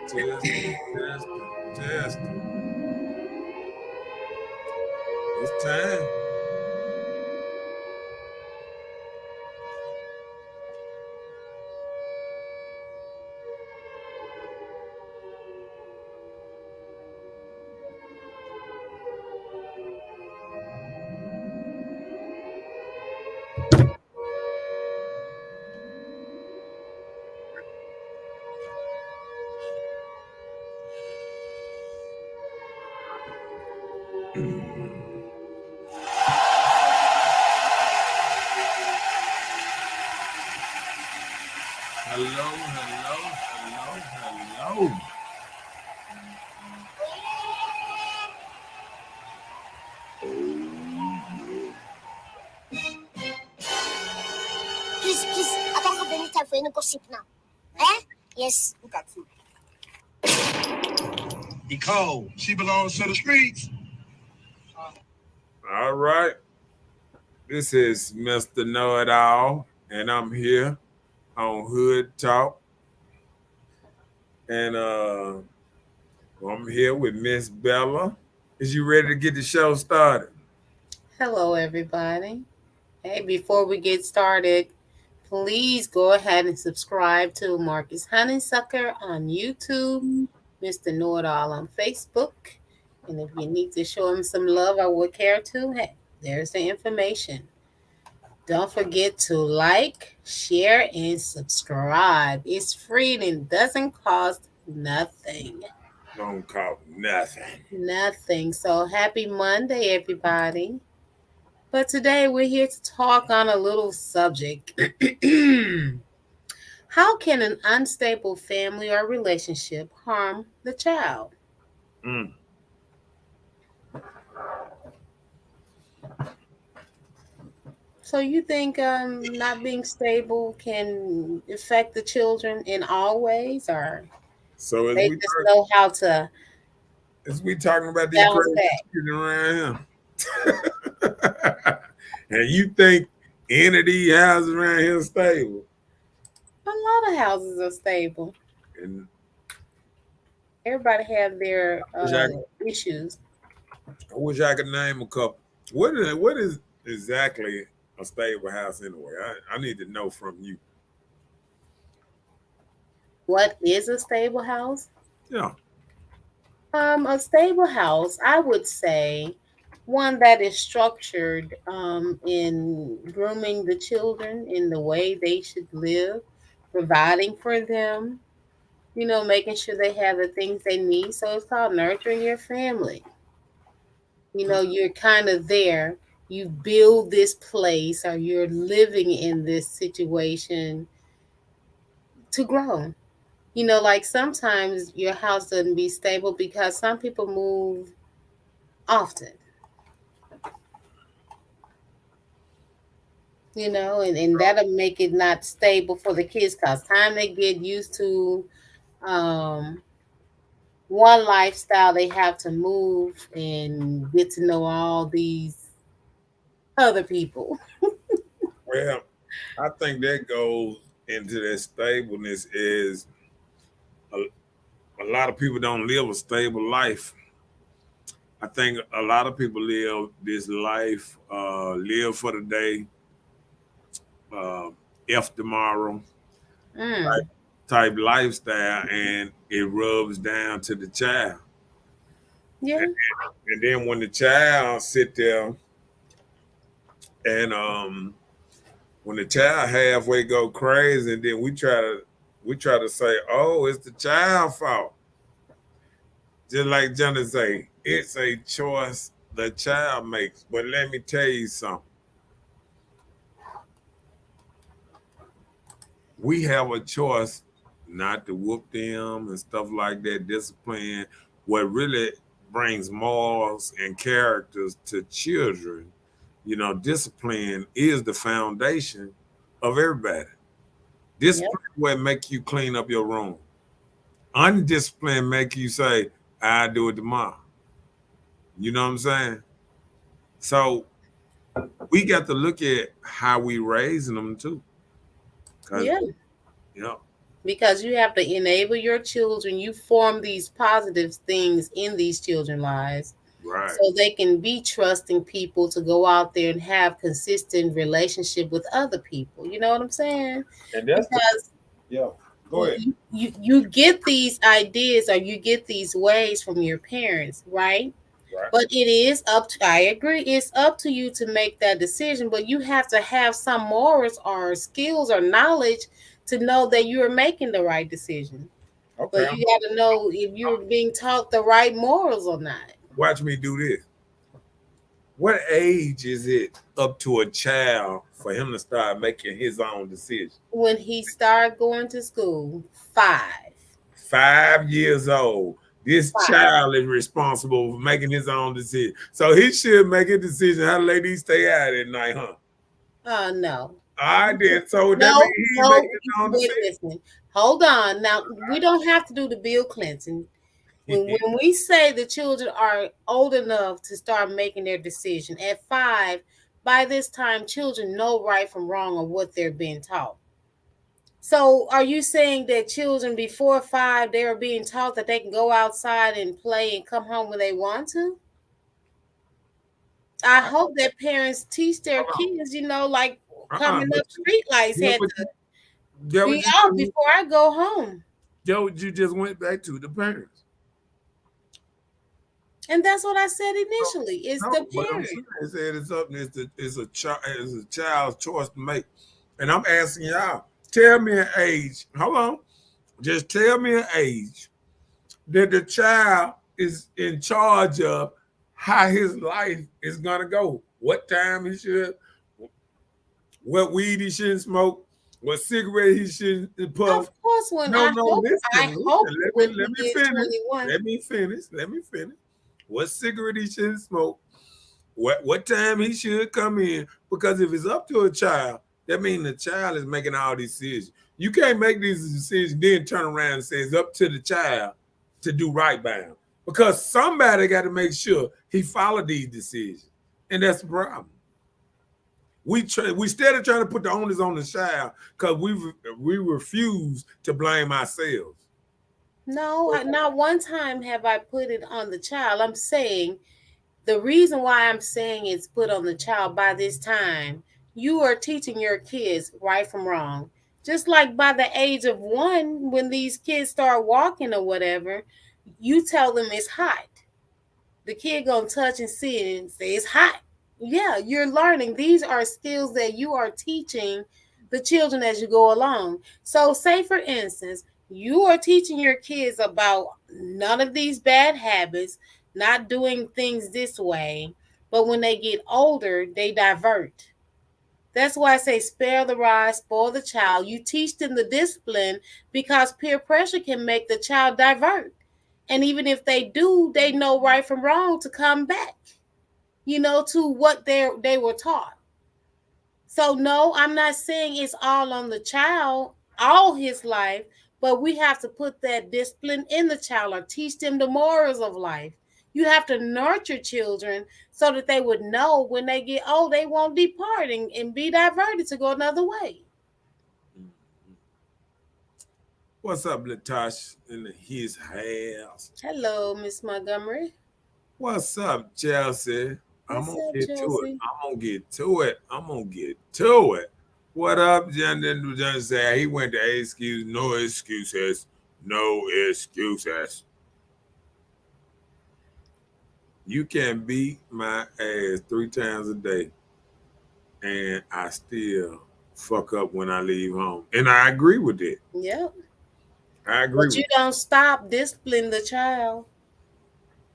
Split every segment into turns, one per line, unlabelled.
Testing, testing, testing. It's time. Hello, hello, hello, hello.
Please, attends ka Benita fue no gosip na. Eh? Yes.
Nicole, she belongs to the streets.
All right. This is Mr. Know It All, and I'm here on Hood Talk. And I'm here with Miss Bella. Is you ready to get the show started?
Hello, everybody. Hey, before we get started, please go ahead and subscribe to Marcus Honeysucker on YouTube, Mr. Know It All on Facebook. And if you need to show him some love, I would care to. Hey, there's the information. Don't forget to like, share, and subscribe. It's free and it doesn't cost nothing.
Don't call nothing.
Nothing. So happy Monday, everybody. But today we're here to talk on a little subject. How can an unstable family or relationship harm the child?
Mm.
So you think not being stable can affect the children in all ways, or
So
they just know how to
as we talking about these
bounce
crazy
back?
kids around here, and you think any of these houses around here stable?
A lot of houses are stable.
And
Everybody have their
I wish I,
issues.
I wish I could name a couple. What is exactly a stable house anyway? I need to know from you.
What is a stable house?
Yeah.
A stable house, I would say, one that is structured in grooming the children in the way they should live, providing for them, making sure they have the things they need. So it's called nurturing your family. You're kind of there. You build this place or you're living in this situation to grow. Like sometimes your house doesn't be stable because some people move often. And that'll make it not stable for the kids because time they get used to um, one lifestyle, they have to move and get to know all these other people.
Well, I think that goes into that stableness is a, a lot of people don't live a stable life. I think a lot of people live this life, live for the day, uh, F tomorrow type,
Mm,
type lifestyle, and it rubs down to the child.
yeah,
And then when the child sit there and when the child halfway go crazy, and then we try to say, oh, it's the child fault. Just like Johnny say, it's a choice the child makes. But let me tell you something. We have a choice not to whoop them and stuff like that, discipline. What really brings morals and characters to children, discipline is the foundation of everybody.
yep,
Discipline will make you clean up your room. Undiscipline make you say, I do it tomorrow. You know what I'm saying? So we got to look at how we raising them too. Cause
yeah.
you know,
because you have to enable your children. You form these positive things in these children's lives
Right.
so they can be trusting people to go out there and have consistent relationship with other people. You know what I'm saying?
And that's
Because
yeah. Go ahead.
you get these ideas or you get these ways from your parents, right?
Right.
But it is up to, I agree, it's up to you to make that decision, but you have to have some morals or skills or knowledge to know that you are making the right decision.
Okay.
But you got to know if you're being taught the right morals or not.
Watch me do this. What age is it up to a child for him to start making his own decision?
When he started going to school, 5.
5 years old. This
5.
child is responsible for making his own decision. So he should make a decision how to let these stay out at night, huh?
No.
I did. So that
No,
means he
no,
making his own
wait,
decision.
listen. Hold on. Now, we don't have to do the Bill Clinton. When we say the children are old enough to start making their decision at 5, by this time, children know right from wrong or what they're being taught. So, are you saying that children before 5 they are being taught that they can go outside and play and come home when they want to? I hope that parents teach their kids, like coming up, street lights had to be out before I go home.
Joe, you just went back to the parents.
And that's what I said initially. It's the parents.
I said it's up. It's a child's choice to make. And I'm asking y'all, tell me an age. Hold on. Just tell me an age that the child is in charge of how his life is gonna go. What time he should, what weed he shouldn't smoke, what cigarette he shouldn't puff.
Of course, when
No,
listen,
let me finish. Let me finish. What cigarette he shouldn't smoke, what time he should come in. Because if it's up to a child, that means the child is making all these decisions. You can't make these decisions, then turn around and say it's up to the child to do right by him. Because somebody got to make sure he followed these decisions. And that's the problem. We instead of trying to put the onus on the child because we refuse to blame ourselves.
No, not one time have I put it on the child. I'm saying the reason why I'm saying it's put on the child by this time, you are teaching your kids right from wrong. Just like by the age of 1, when these kids start walking or whatever, you tell them it's hot. The kid gonna touch and see it and say it's hot. Yeah, you're learning. These are skills that you are teaching the children as you go along. So say for instance, you are teaching your kids about none of these bad habits, not doing things this way, but when they get older, they divert. That's why I say spare the rod, spoil the child. You teach them the discipline because peer pressure can make the child divert. And even if they do, they know right from wrong to come back, to what they were taught. So no, I'm not saying it's all on the child all his life, but we have to put that discipline in the child or teach them the morals of life. You have to nurture children so that they would know when they get old, they won't depart and be diverted to go another way.
What's up, Latosh in his house?
Hello, Miss Montgomery.
What's up, Chelsea? I'm
What's
gonna
up,
get to
Chelsea?
it. I'm gonna get to it. What up, Jen? Jen said he went to excuse, no excuses, no excuses. You can beat my ass 3 times a day, and I still fuck up when I leave home. And I agree with it.
Yep.
I agree.
But you don't stop disciplining the child.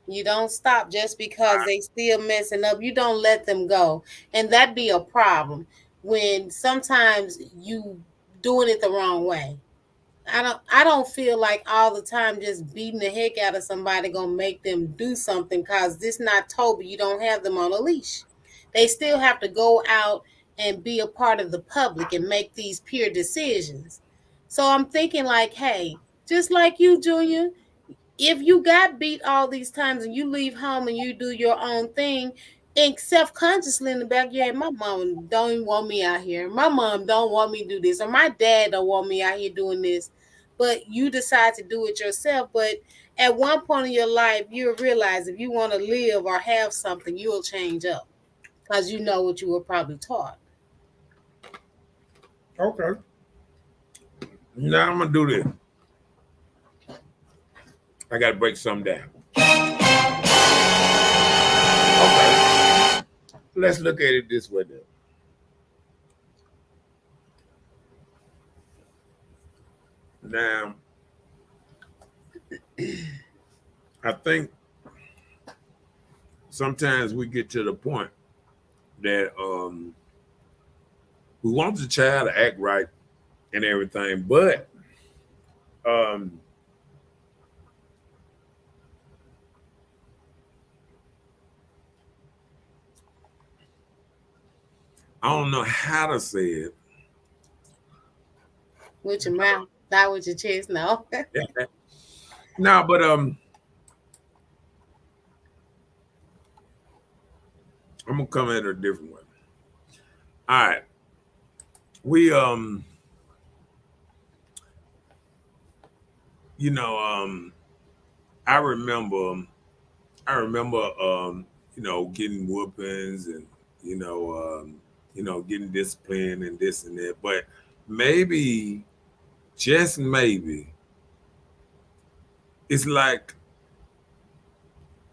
You don't stop just because they still messing up. You don't let them go. And that'd be a problem when sometimes you doing it the wrong way. I don't feel like all the time just beating the heck out of somebody gonna make them do something because this not Toby. You don't have them on a leash. They still have to go out and be a part of the public and make these peer decisions. So I'm thinking like, hey, just like you, Junior, if you got beat all these times and you leave home and you do your own thing, and self-consciously in the back of your head, my mom don't want me out here. My mom don't want me to do this, or my dad don't want me out here doing this. but you decide to do it yourself. But at one point in your life, you'll realize if you want to live or have something, you'll change up because you know what you were probably taught.
Okay. Now I'm gonna do this. I gotta break something down. Okay. Let's look at it this way then. Now, I think sometimes we get to the point that we want the child to act right and everything, but I don't know how to say it.
With your mouth, not with your chest, no.
No, but I'm gonna come at it a different way. All right. We you know, I remember you know, getting whoopings and getting disciplined and this and that. But maybe, just maybe, it's like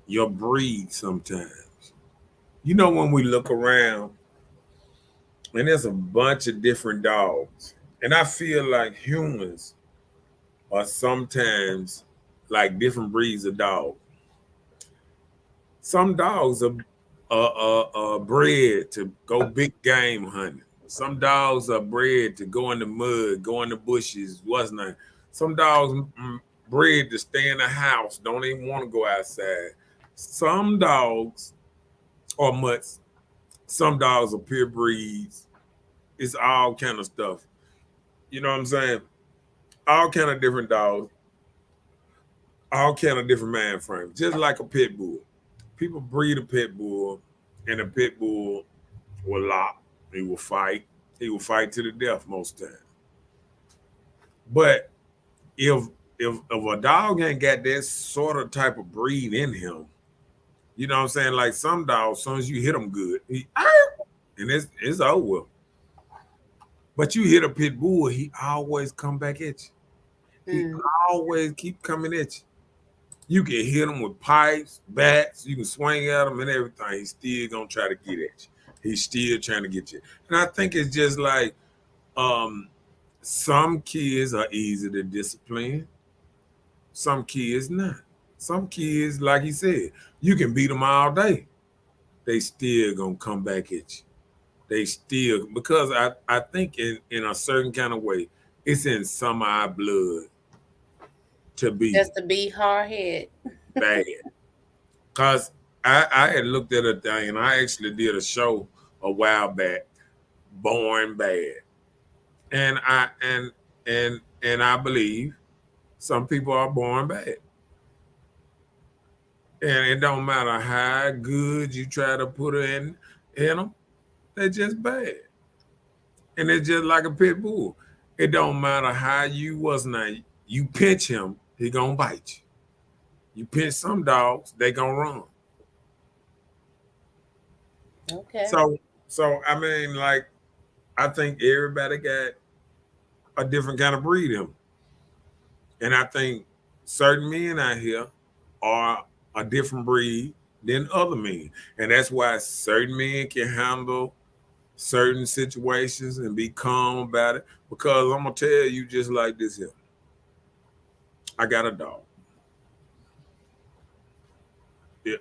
your breed sometimes. You know, when we look around and there's a bunch of different dogs, and I feel like humans are sometimes like different breeds of dogs. Some dogs are bred to go big game hunting. Some dogs are bred to go in the mud, go in the bushes, what's not. Some dogs bred to stay in the house, don't even want to go outside. Some dogs are mutts. Some dogs are pure breeds. It's all kind of stuff. You know what I'm saying? All kind of different dogs, all kind of different mind frames, just like a pit bull. People breed a pit bull, and a pit bull will lock. He will fight. He will fight to the death most times. But if a dog ain't got that sort of type of breed in him, you know what I'm saying? Like some dogs, as soon as you hit them good, and it's over. But you hit a pit bull, he always come back at you. He always keep coming at you. You can hit him with pipes, bats, you can swing at him and everything. He's still gonna try to get at you. He's still trying to get you. And I think it's just like some kids are easy to discipline. Some kids not. Some kids, like he said, you can beat them all day. They still gonna come back at you. They still, because I think in a certain kind of way, it's in some of our blood to be
Just to be hard head.
bad. Cause I had looked at a thing, and I actually did a show a while back, Born Bad. And I believe some people are born bad. And it don't matter how good you try to put it in them, they're just bad. And it's just like a pit bull. It don't matter how you was not. You pinch him, he gonna bite you. You pinch some dogs, they gonna run.
Okay.
So I mean, like, I think everybody got a different kind of breed in them. And I think certain men out here are a different breed than other men. And that's why certain men can handle certain situations and be calm about it. Because I'm gonna tell you just like this here. I got a dog. Yeah,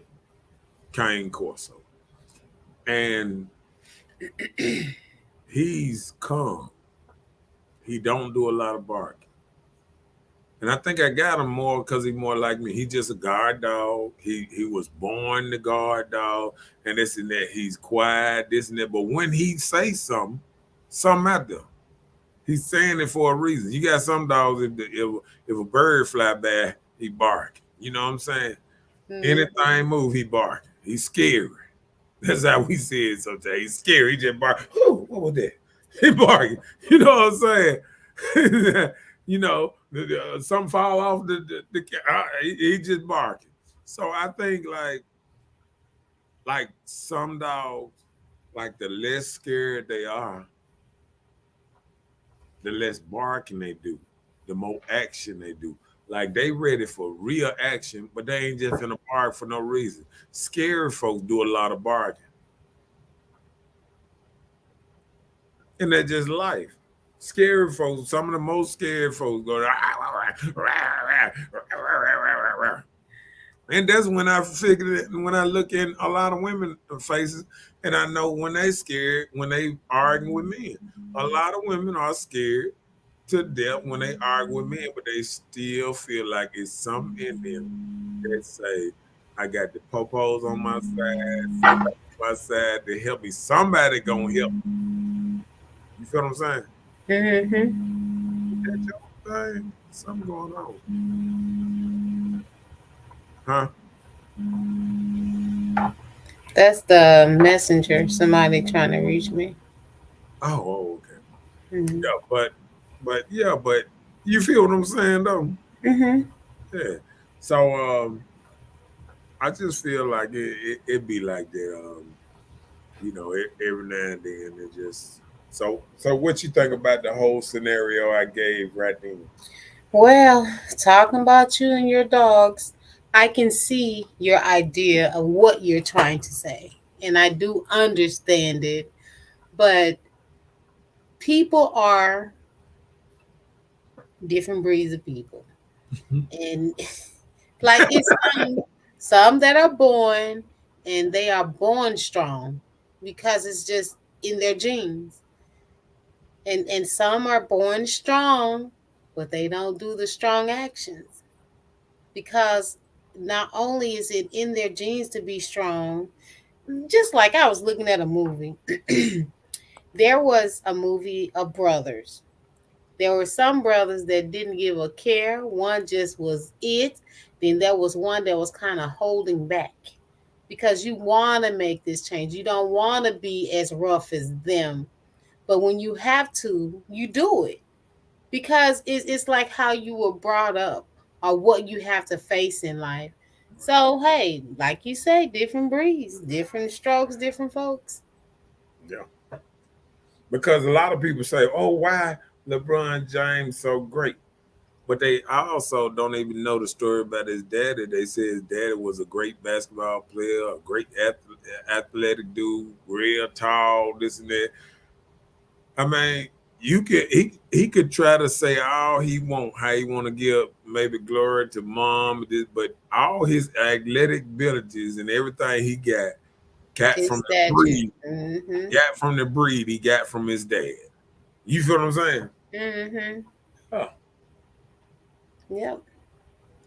Cane Corso. And he's calm. He don't do a lot of barking. And I think I got him more because he's more like me. He's just a guard dog. He was born the guard dog, and this and that. He's quiet, this and that. But when he say something out there, he's saying it for a reason. You got some dogs, if a bird fly by, he bark. You know what I'm saying? Anything move, he bark. He's scary. That's how we see it sometimes. He's scary. He just bark. Oh, what was that? He barking. You know what I'm saying? Some fall off he just barking. So I think like some dogs, like the less scared they are, the less barking they do, the more action they do. Like they ready for real action, but they ain't just gonna bark for no reason. Scary folks do a lot of barking, and that's just life. Scary folks, some of the most scared folks go, and that's when I figured it. When I look in a lot of women faces, and I know when they scared when they arguing with men. A lot of women are scared to death when they argue with men, but they still feel like it's something in them that say, "I got the popos on my side, somebody on my side to help me. Somebody gonna help me." You feel what I'm saying?
Mm-hmm.
That's your thing. Something going on, huh?
That's the messenger. Somebody trying to reach me.
Okay.
Mm-hmm.
But you feel what I'm saying though?
Mm-hmm.
Yeah. So I just feel like it be like that. Every now and then it just so what you think about the whole scenario I gave right then?
Well, talking about you and your dogs, I can see your idea of what you're trying to say, and I do understand it. But people are different breeds of people, and like it's some that are born and they are born strong because it's just in their genes, and some are born strong, but they don't do the strong actions because not only is it in their genes to be strong, just like I was looking at a movie. There was a movie of brothers. There were some brothers that didn't give a care. One just was it. Then there was one that was kind of holding back because you want to make this change. You don't want to be as rough as them. But when you have to, you do it because it's like how you were brought up or what you have to face in life. So, hey, like you say, different breeds, different strokes, different folks.
Yeah. Because a lot of people say, "Oh, why LeBron James so great?" But they also don't even know the story about his daddy. They say his daddy was a great basketball player, a great athletic dude, real tall, this and that. I mean, he could try to say all he want, how he want to give maybe glory to mom, but all his athletic abilities and everything he got
His
from the
stature.
breed,
Mm-hmm.
he got from his dad. You feel what I'm saying?
Mm-hmm.
Oh,
Yep.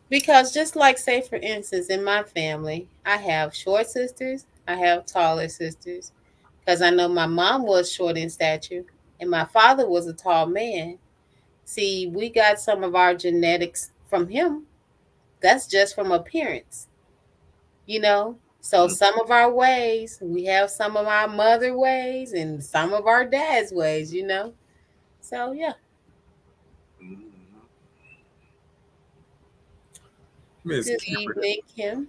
Because just like say for instance, in my family, I have short sisters, I have taller sisters. Because I know my mom was short in stature and my father was a tall man. See, we got some of our genetics from him. That's just from appearance, you know? So
mm-hmm.
some of our ways, we have some of our mother ways and some of our dad's ways, you know? So yeah.
Mm-hmm. Miss
Good
Kimberly,
evening, Kim.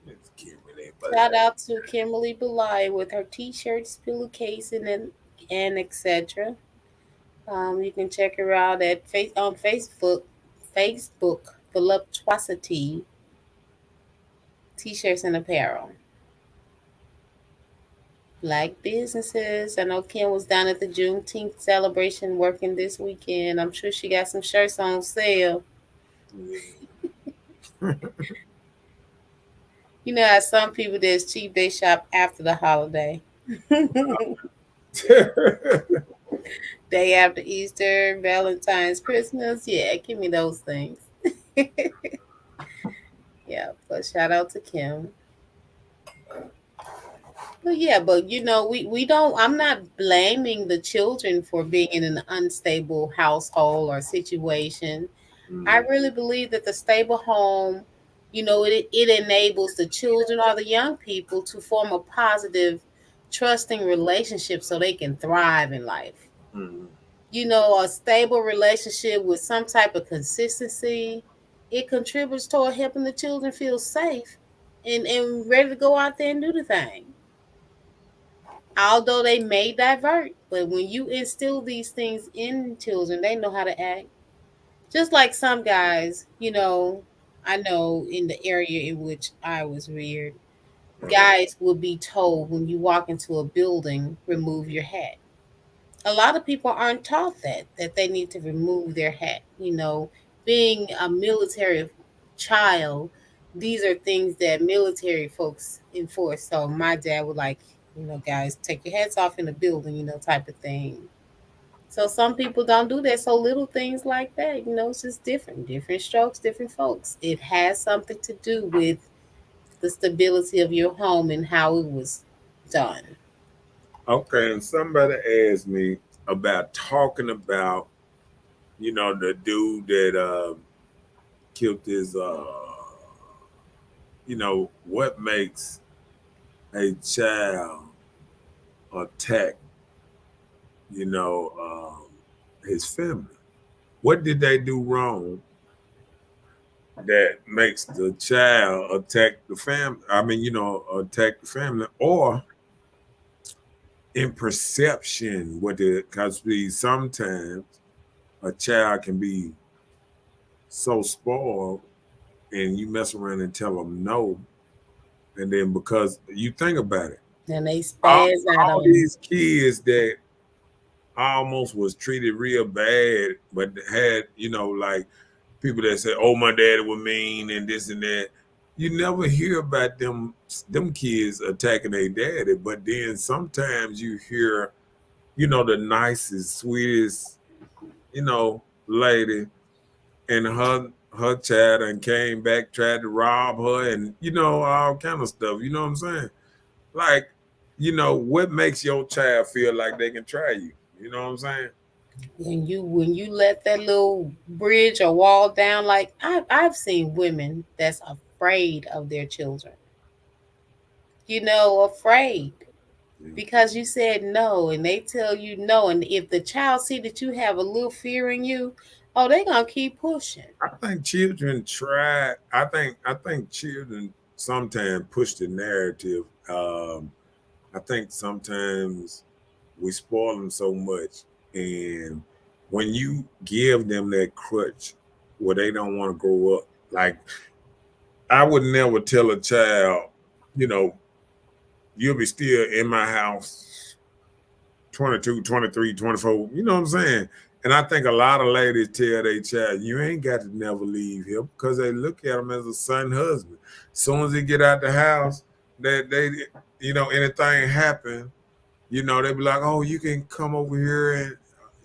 Miss Kimberly,
Shout out to Kimberly Belay with her t-shirts, pillowcase, and etc. You can check her out at on Facebook. Facebook Voluptuosity T-shirts and apparel. Black businesses. I know Kim was down at the Juneteenth celebration working this weekend. I'm sure she got some shirts on sale. You know how some people that's cheap they shop after the holiday. Day after Easter, Valentine's, Christmas. Yeah, give me those things. Yeah, but shout out to Kim. But yeah, but we don't, I'm not blaming the children for being in an unstable household or situation. I
Mhm.
really believe that the stable home, it enables the children or the young people to form a positive, trusting relationship so they can thrive in life.
Mhm.
a stable relationship with some type of consistency, it contributes toward helping the children feel safe and ready to go out there and do the thing. Although they may divert, but when you instill these things in children, they know how to act. Just like some guys, I know in the area in which I was reared, guys will be told when you walk into a building, remove your hat. A lot of people aren't taught that they need to remove their hat. Being a military child, these are things that military folks enforce. So my dad would like, guys, take your hats off in the building, type of thing. So some people don't do that. So little things like that, it's just different strokes, different folks. It has something to do with the stability of your home and how it was done.
Okay, and somebody asked me about talking about, the dude that killed his, what makes a child attack, you know, his family. What did they do wrong that makes the child attack the family? I mean, attack the family, or in perception, what it because we sometimes a child can be so spoiled, and you mess around and tell them no, and then because you think about it,
And they
all,
spaz out
all
on you.
these kids that almost was treated real bad, but had like people that say, "Oh, my daddy was mean," and this and that. You never hear about them kids attacking their daddy, but then sometimes you hear, the nicest, sweetest, lady, and her child and came back, tried to rob her, and all kind of stuff. You know what I'm saying? Like, what makes your child feel like they can try you? You know what I'm saying?
When you let that little bridge or wall down, like I've seen women that's afraid of their children. Afraid because you said no, and they tell you no, and if the child see that you have a little fear in you, oh, they gonna keep pushing.
I think children try. I think children sometimes push the narrative. I think sometimes we spoil them so much, and when you give them that crutch where they don't want to grow up, like I would never tell a child, you know, you'll be still in my house 22, 23, 24. You know what I'm saying? And I think a lot of ladies tell their child, you ain't got to never leave here because they look at him as a son husband. As soon as he get out the house, that they, anything happen, they be like, oh, you can come over here and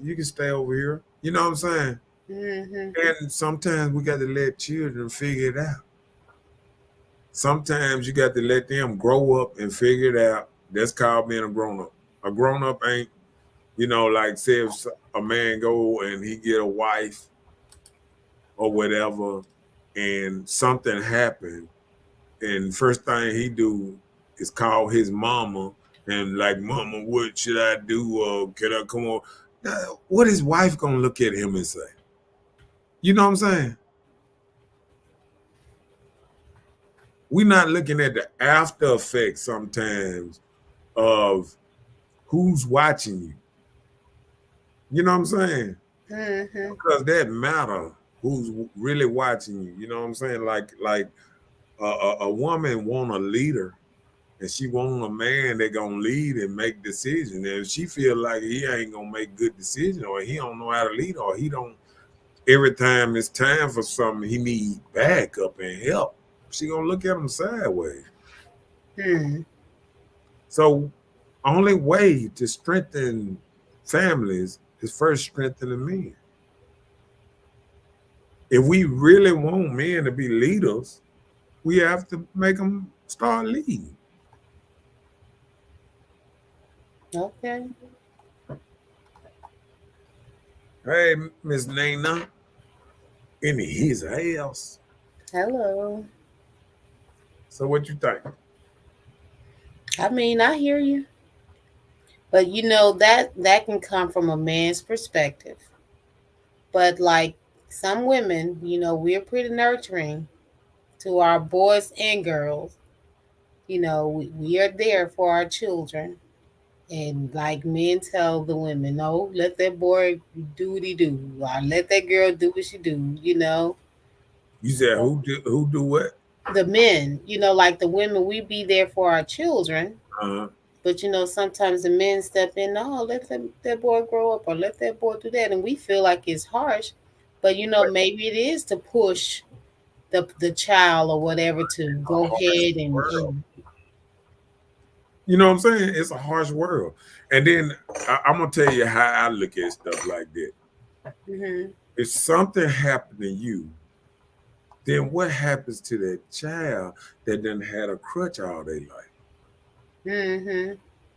you can stay over here. You know what I'm saying?
Hmm.
And sometimes we got to let children figure it out. Sometimes you got to let them grow up and figure it out. That's called being a grown up. A grown up ain't, like say if a man go and he get a wife or whatever, and something happened, and first thing he do is call his mama and like, mama, what should I do? Can I come on? What his wife gonna look at him and say? You know what I'm saying? We're not looking at the after effects sometimes of who's watching you. You know what I'm saying?
Hmm.
Because that matter who's really watching you. You know what I'm saying? Like a woman want a leader, and she want a man that gonna lead and make decisions. And if she feel like he ain't gonna make good decisions, or he don't know how to lead, or he don't, every time it's time for something, he need backup and help, she gonna look at him sideways.
Hmm.
So only way to strengthen families is first strengthen the men. If we really want men to be leaders, we have to make them start leading.
Okay.
Hey, Miss Nana, in his house.
Hello.
So what you think?
I mean, I hear you. But that can come from a man's perspective. But like some women, we're pretty nurturing to our boys and girls. We are there for our children. And like men tell the women, no, let that boy do what he do. Or let that girl do what she do.
You said who do what?
The men, like the women, we be there for our children.
Uh,
But sometimes the men step in, no, that boy grow up or let that boy do that. And we feel like it's harsh. But maybe it is to push the child or whatever to
a
go
harsh
ahead and,
world.
and
You know what I'm saying? It's a harsh world. And then I'm gonna tell you how I look at stuff like that.
hmm
If something happened to you, then what happens to that child that done had a crutch all their life?
hmm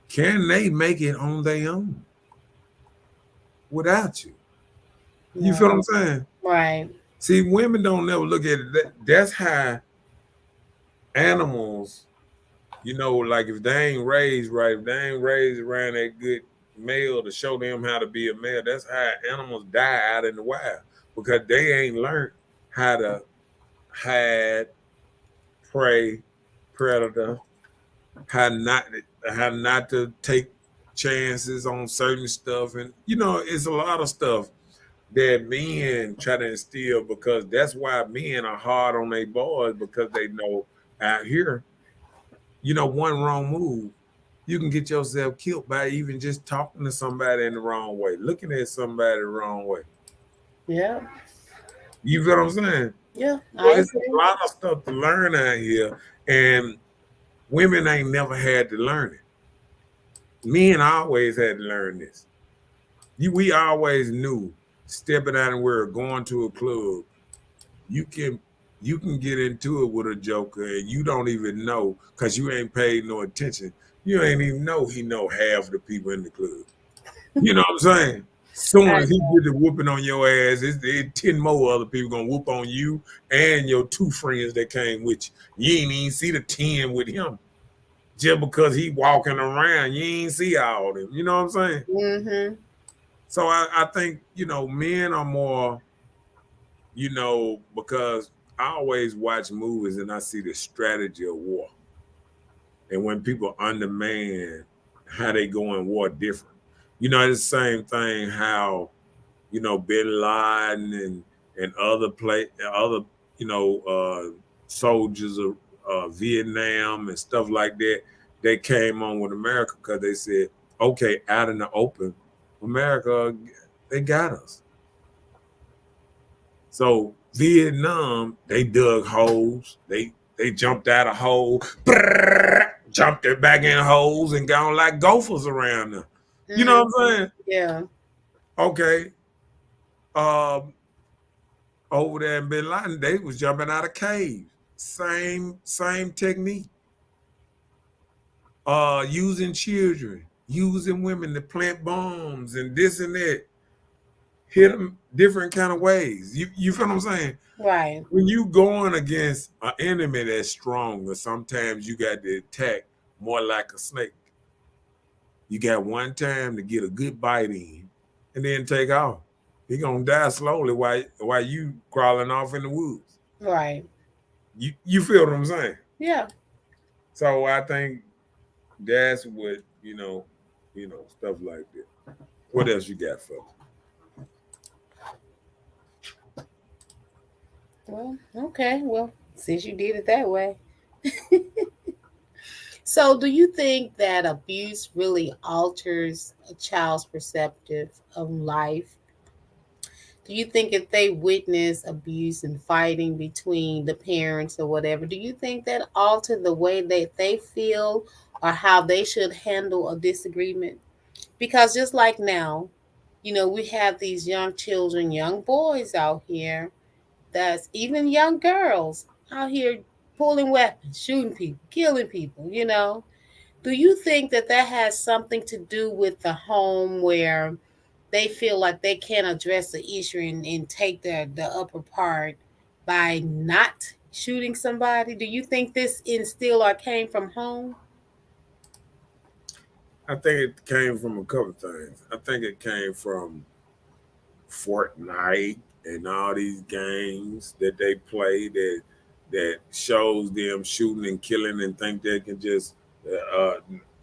Can they make it on their own without you? You feel what
no,
I'm saying?
right.
See, women don't never look at it. That's how animals, like if they ain't raised right, if they ain't raised around that good male to show them how to be a male, that's how animals die out in the wild because they ain't learned how to hide, prey, predator, how not how not to take chances on certain stuff, and it's a lot of stuff that men try to instill because that's why men are hard on their boys because they know out here, one wrong move, you can get yourself killed by even just talking to somebody in the wrong way, looking at somebody the wrong way.
Yeah.
You feel what I'm saying?
Yeah,
So
I
it's a
agree.
lot of stuff to learn out here, and women ain't never had to learn it. Men always had to learn this. We always knew stepping out and we're going to a club, you can you can get into it with a joker and you don't even know because you ain't paid no attention. You ain't even know he know half the people in the club. You know what I'm saying? Soon
I
as he get the whooping on your ass, it's 10 more other people gonna whoop on you and your two friends that came with you. You ain't even see the 10 with him. Just because he walking around, you ain't see all of them. You know what I'm saying?
hmm
So I think, men are more, because I always watch movies and I see the strategy of war. And when people understand how they go in war different. It's the same thing how, Bin Laden and other, you know, uh, soldiers of Vietnam and stuff like that, they came on with America because they said, okay, out in the open, America, they got us. So Vietnam, they dug holes. They jumped out of hole, jumped it back in holes, and gone like gophers around them. You know what I'm saying?
Yeah.
Okay. Um, Over there in Bin Laden, they was jumping out of caves. Same technique. Using children, using women to plant bombs and this and that. Hit them different kind of ways. You feel what I'm saying?
Right.
When you going against an enemy that's stronger, sometimes you got to attack more like a snake. You got one time to get a good bite in, and then take off. He gonna die slowly while you crawling off in the woods.
Right.
You feel what I'm saying?
Yeah.
So I think that's what stuff like that. What else you got for me?
Well, okay. Well, since you did it that way. So, do you think that abuse really alters a child's perspective of life? Do you think if they witness abuse and fighting between the parents or whatever, do you think that alter the way that they feel or how they should handle a disagreement? Because just like now, we have these young children, young boys out here, that's even young girls out here pulling weapons, shooting people, killing people. Do you think that that has something to do with the home where they feel like they can't address the issue and take the upper part by not shooting somebody? Do you think this instill or came from home?
I think it came from a couple things. I think it came from Fortnite and all these games that they play that shows them shooting and killing and think they can just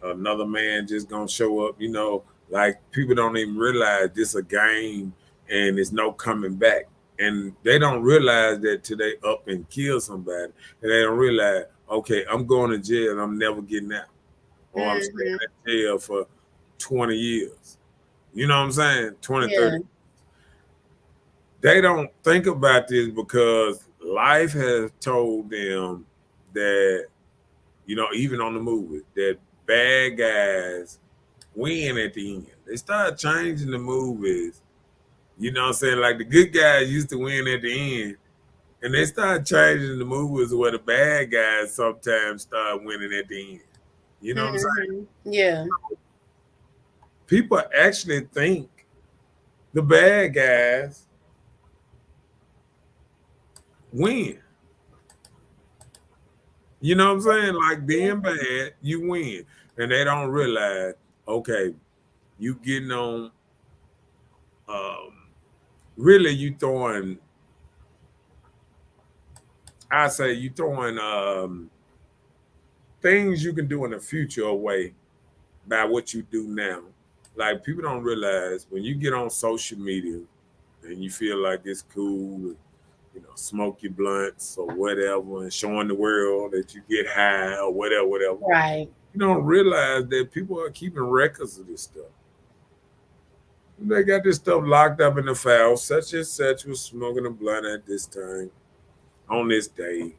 another man just gonna show up. Like people don't even realize this a game and there's no coming back. And they don't realize that till they up and kill somebody, and they don't realize, okay, I'm going to jail and I'm never getting out, or I'm staying in jail for 20 years. You know what I'm saying? 20, 30. They don't think about this because life has told them that, even on the movie, that bad guys win at the end. They start changing the movies. You know what I'm saying? Like the good guys used to win at the end. And they start changing the movies where the bad guys sometimes start winning at the end. You know what I'm saying?
Yeah.
People actually think the bad guys win. You know what I'm saying? Like being bad, you win. And they don't realize, okay, you getting on, really you throwing, I say you throwing things you can do in the future away by what you do now. Like people don't realize when you get on social media and you feel like it's cool, smoke your blunts or whatever, and showing the world that you get high or whatever.
Right.
You don't realize that people are keeping records of this stuff. They got this stuff locked up in the file. Such and such was smoking a blunt at this time on this day.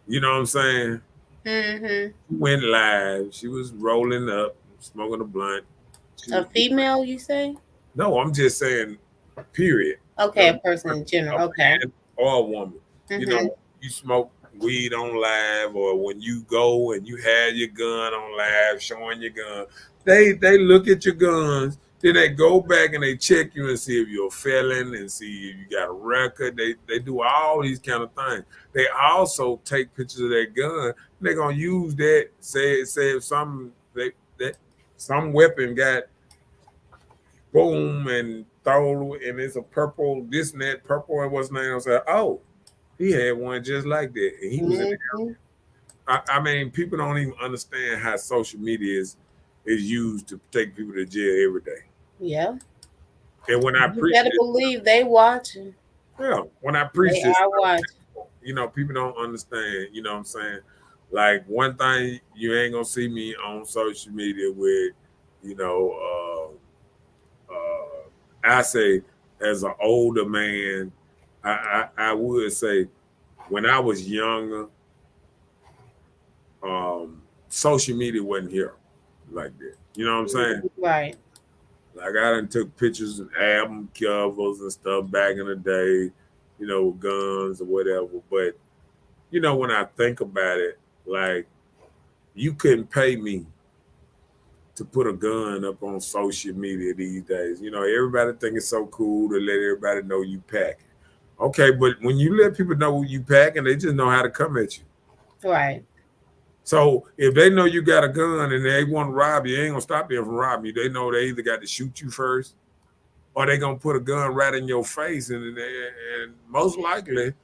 You know what I'm saying?
Mm-hmm.
She went live. She was rolling up, smoking a blunt.
A female, you say?
No, I'm just saying, period.
Okay, a person in general. Okay.
Man or a woman.
Mm-hmm.
You smoke weed on live, or when you go and you have your gun on live, showing your gun, they look at your guns, then they go back and they check you and see if you're a felon and see if you got a record. They do all these kind of things. They also take pictures of their gun. And they're gonna use that. Say if some weapon got boom and throw and it's a purple, this and that, purple and what's name. I said, oh, he had one just like that. And he was in the area. I mean, people don't even understand how social media is used to take people to jail every day.
Yeah.
And when I preach,
you better believe they watching.
Yeah, when I preach
they
this,
are watching.
People don't understand. You know what I'm saying? Like one thing, you ain't gonna see me on social media with, I say as an older man, I would say when I was younger, social media wasn't here like that. You know what I'm saying?
Right.
Like I done took pictures of album covers and stuff back in the day, with guns or whatever. But when I think about it, like you couldn't pay me to put a gun up on social media these days. Everybody think it's so cool to let everybody know you packing. Okay, but when you let people know you packing, they just know how to come at you.
Right.
So if they know you got a gun and they want to rob you, they ain't gonna stop them from robbing you. They know they either got to shoot you first, or they gonna put a gun right in your face, and most likely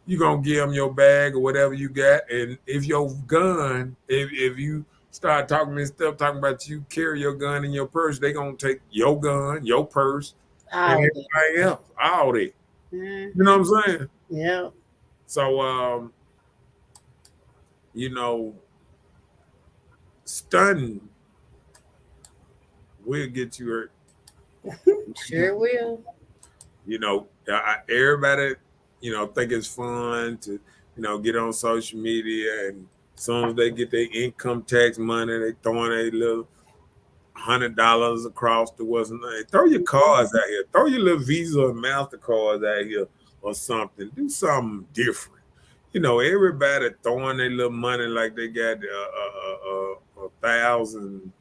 you gonna give them your bag or whatever you got. And if your gun, if you start talking this stuff, talking about you carry your gun in your purse, they gonna take your gun, your purse, and everything else, all that.
Mm-hmm.
You know what I'm saying?
Yeah.
So, stunning will get you hurt.
Sure will.
Everybody, think it's fun to, get on social media, and as soon as they get their income tax money, they throwing a little $100 across the wasn't. Throw your cards out here. Throw your little Visa or MasterCards out here or something. Do something different. Everybody throwing their little money like they got 1,000,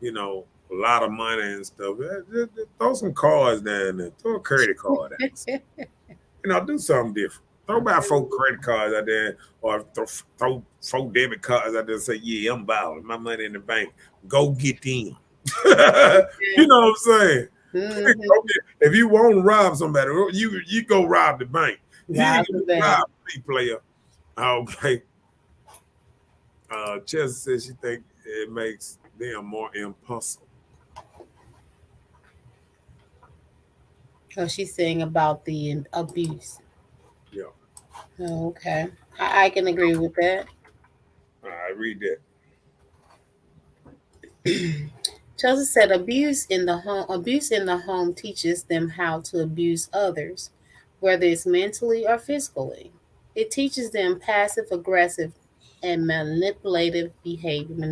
a lot of money and stuff. Just throw some cards down there. Throw a credit card out. Do something different. Throw about 4 credit cards out there, or throw 4 debit cards out there and say, yeah, I'm balling. My money in the bank. Go get them. You know what I'm saying?
Mm-hmm.
If you want to rob somebody, you go rob the bank. You ain't
Rob the
gonna
bank.
rob me, player. Okay. Chelsea says she think it makes them more impulsive.
Oh, she's saying about the abuse.
Yeah,
Oh, okay. I can agree with that.
I read that.
Chelsea said abuse in the home teaches them how to abuse others, whether it's mentally or physically. It teaches them passive aggressive and manipulative behavior.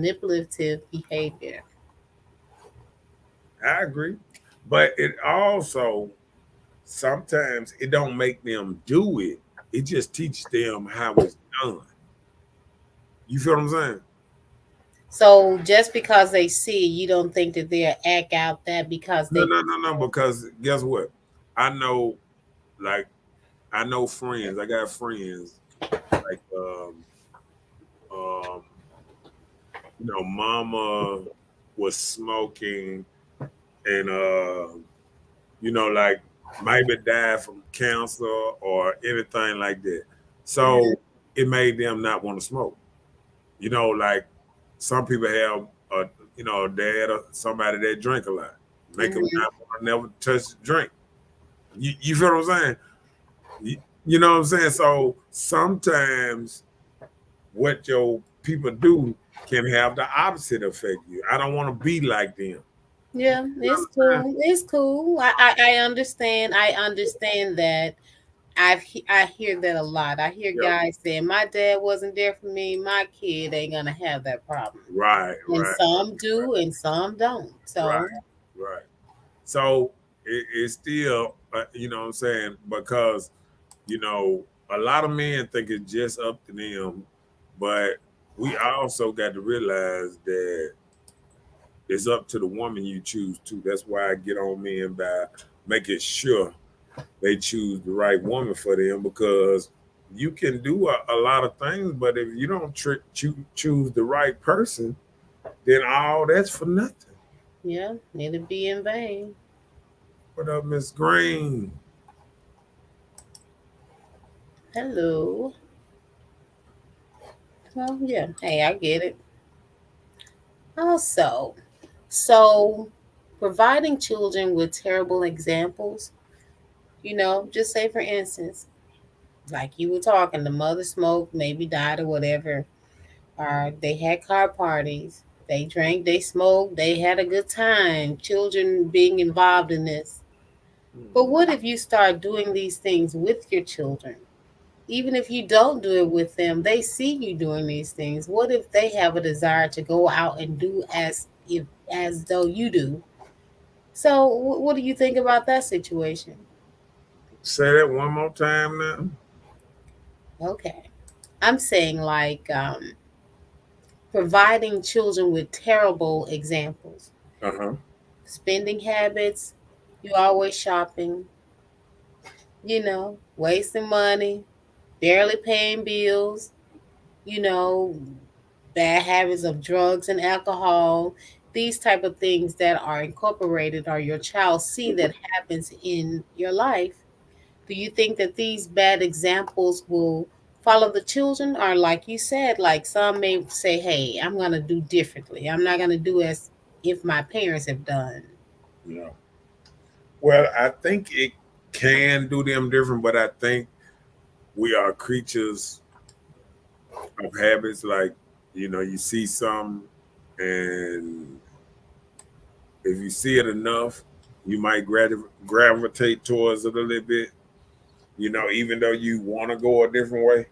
I agree, but it also sometimes it don't make them do it. It just teaches them how it's done. You feel what I'm saying?
So just because they see, you don't think that they'll act out that because
No,
they
no, no, no. Because guess what? I know, like, I know friends. I got friends like, um, mama was smoking, and like maybe died from cancer or anything like that. So it made them not want to smoke. Like some people have a dad or somebody that drink a lot, make them
Mhm.
not want to never touch the drink. You feel what I'm saying? You know what I'm saying? So sometimes what your people do can have the opposite effect you. I don't want to be like them.
Yeah,
You
it's
understand?
cool. It's cool. I understand. I understand that. I hear that a lot. I hear
Yep.
guys saying, "My dad wasn't there for me. My kid ain't gonna have that problem."
Right,
And
right,
some do, and some don't.
right,
So
right. So it's still, you know what I'm saying? Because, a lot of men think it's just up to them, but we also got to realize that it's up to the woman you choose to. That's why I get on men by making sure they choose the right woman for them, because you can do a lot of things, but if you don't choose the right person, then all that's for nothing.
yeah, it'll be in vain.
What up, Miss Green?
Hello. Well, yeah. Hey, I get it. Also, so providing children with terrible examples, just say for instance, like you were talking, the mother smoked, maybe died or whatever, or they had car parties, they drank, they smoked, they had a good time, children being involved in this. But what if you start doing these things with your children? Even if you don't do it with them, they see you doing these things. What if they have a desire to go out and do as though you do? So, what do you think about that situation?
Say that one more time now.
Okay, I'm saying like providing children with terrible examples,
Uh-huh.
spending habits, you always shopping, wasting money, barely paying bills, you know, bad habits of drugs and alcohol, these type of things that are incorporated or your child see that happens in your life. Do you think that these bad examples will follow the children, or like you said, like some may say, hey, I'm going to do differently, I'm not going to do as if my parents have done?
Yeah. Well, I think it can do them different, but I think we are creatures of habits. Like, you see some, and if you see it enough, you might gravitate towards it a little bit, even though you want to go a different way.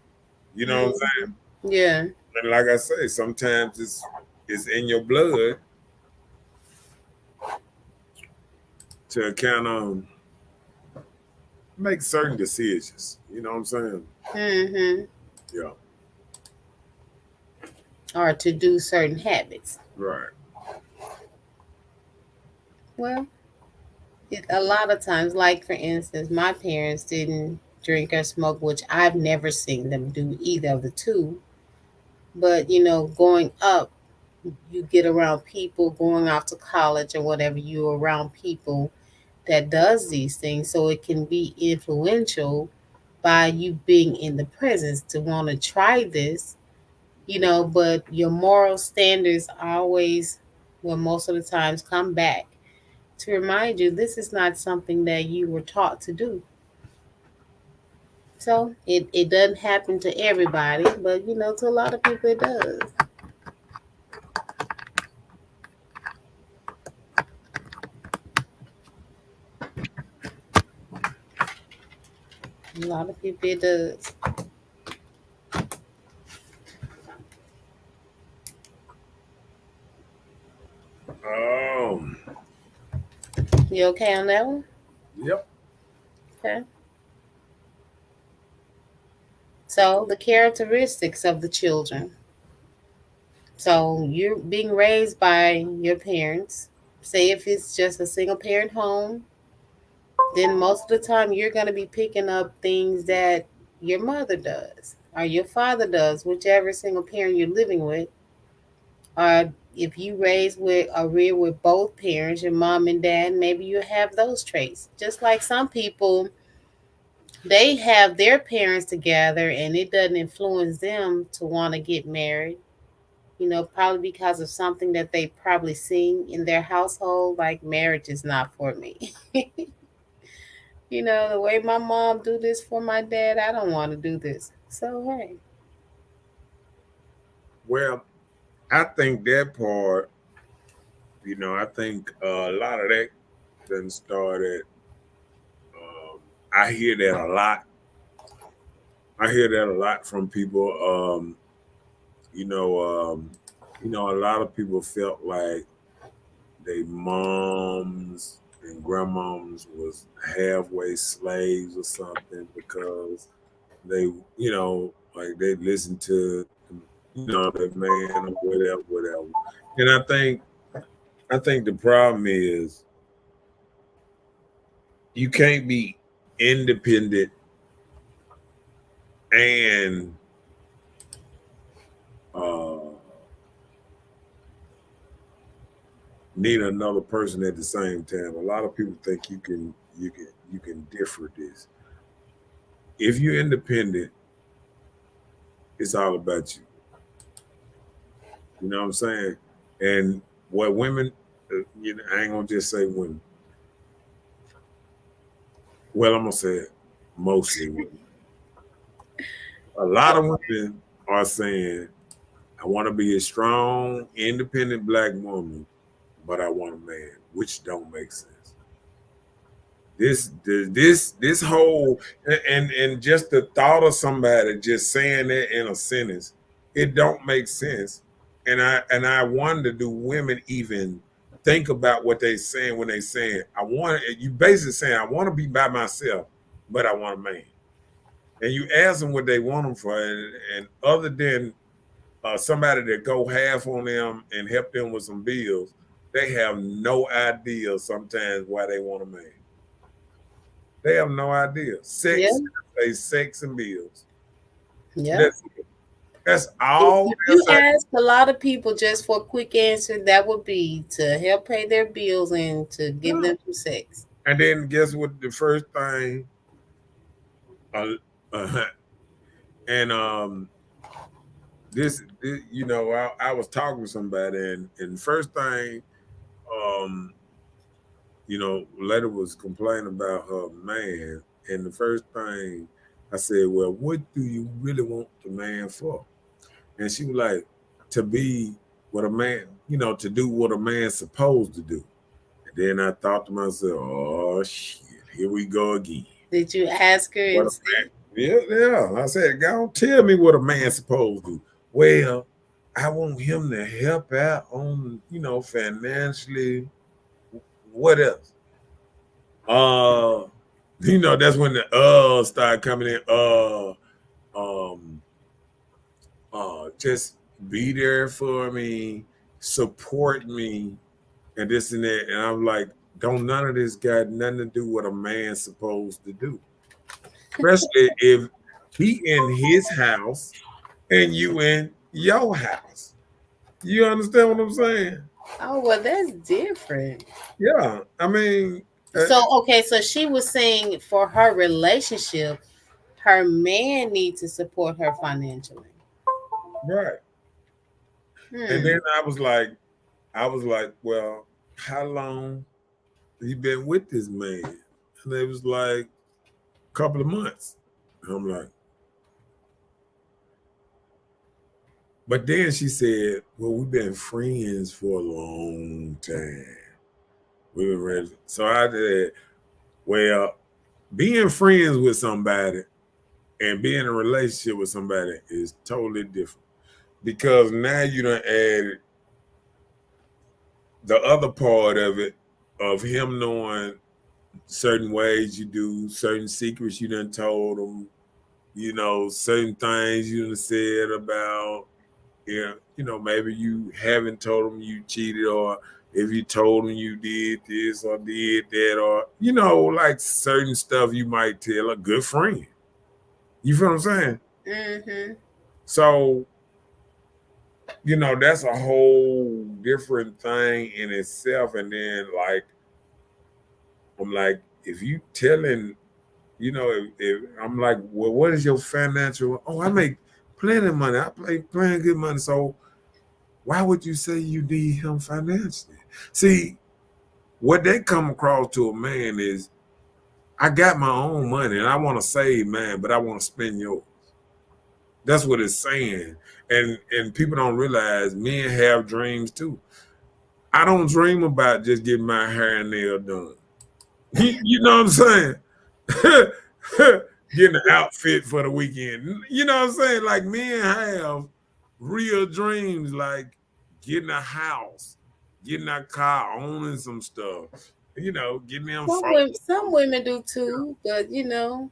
You know what I'm
Mm,
saying?
yeah.
And like I say, sometimes it's in your blood to kind of make certain decisions. You know what I'm saying?
Mm-hmm.
Yeah.
Or to do certain habits.
Right.
Well, a lot of times, like for instance, my parents didn't drink or smoke, which I've never seen them do either of the two. But going up, you get around people going off to college or whatever, you're around people that does these things, so it can be influential by you being in the presence to want to try this, but your moral standards always, well, most of the times come back to remind you this is not something that you were taught to do. So it doesn't happen to everybody, but to a lot of people it does. A lot of people it does.
Um,
You okay on that one?
yep.
Okay. So the characteristics of the children. So you're being raised by your parents. Say if it's just a single parent home, then most of the time you're going to be picking up things that your mother does or your father does, whichever single parent you're living with. Or if you raised with or reared with both parents, your mom and dad, maybe you have those traits. Just like some people, they have their parents together and it doesn't influence them to want to get married, probably because of something that they probably seen in their household, like marriage is not for me. The way my mom do this for my dad, I don't want to do this. So hey,
Well, I think that part, I think a lot of that done started. Um, I hear that a lot. I hear that a lot from people. You know, a lot of people felt like they moms and grandmoms was halfway slaves or something because they, like they listened to, that man or whatever, whatever. And I think the problem is you can't be independent and uh, need another person at the same time. A lot of people think you can differ this. If you're independent, it's all about you. You know what I'm saying? And what women, I ain't gonna just say women. Well, I'm gonna say it, mostly women. A lot of women are saying, "I want to be a strong, independent black woman, but I want a man," which don't make sense. This whole and just the thought of somebody just saying that in a sentence, it don't make sense. And I wonder, do women even think about what they saying when they saying, I want you basically saying, I want to be by myself, but I want a man. And you ask them what they want them for, and other than somebody that go half on them and help them with some bills, they have no idea sometimes why they want a man. They have no idea.
yeah,
Sex and bills.
yeah.
That's that's
If
all.
you ask a lot of people just for a quick answer, that would be to help pay their bills and to give them some sex.
And then guess what? The first thing, uh, uh, and this I was talking to somebody, and first thing, um, lady was complaining about her man, and the first thing I said, well, what do you really want the man for? And she was like, to be what a man, to do what a man's supposed to do. And then I thought to myself, oh shit, here we go again.
Did you ask her
What
and
a
say,
man, yeah. I said, God, tell me what a man's supposed to do. Well, I want him to help out on, financially. What else? Uh, that's when the start coming in. Um, just be there for me, support me, and this and that. And I'm like, don't none of this got nothing to do what a man's supposed to do. especially if he in his house and you in your house. You understand what I'm saying?
Oh, well, that's different.
Yeah, I mean, uh,
So, okay, so she was saying for her relationship, her man needs to support her financially.
right. And
Hmm.
then I was like, well, how long you been with this man? And it was like a couple of months. And I'm like, but then she said, well, we've been friends for a long time. We've been ready. So I said, well, being friends with somebody and being in a relationship with somebody is totally different because now you done added the other part of it of him knowing certain ways you do, certain secrets you done told him, certain things you done said about, maybe you haven't told him you cheated, or if you told him you did this or did that, or, like certain stuff you might tell a good friend. You feel what I'm saying?
Mm-hmm.
So, that's a whole different thing in itself. And then, like, I'm like, if you telling, if I'm like, well, what is your financial? Oh, I make plenty of money. I play plenty good money. So why would you say you need him financially? See, what they come across to a man is, I got my own money and I want to save mine, but I want to spend yours. That's what it's saying. And people don't realize men have dreams too. I don't dream about just getting my hair and nail done. You know what I'm saying? Getting an outfit for the weekend. You know what I'm saying? Like, men have real dreams, like getting a house, getting a car, owning some stuff, getting them phones.
Some women do too, but you know,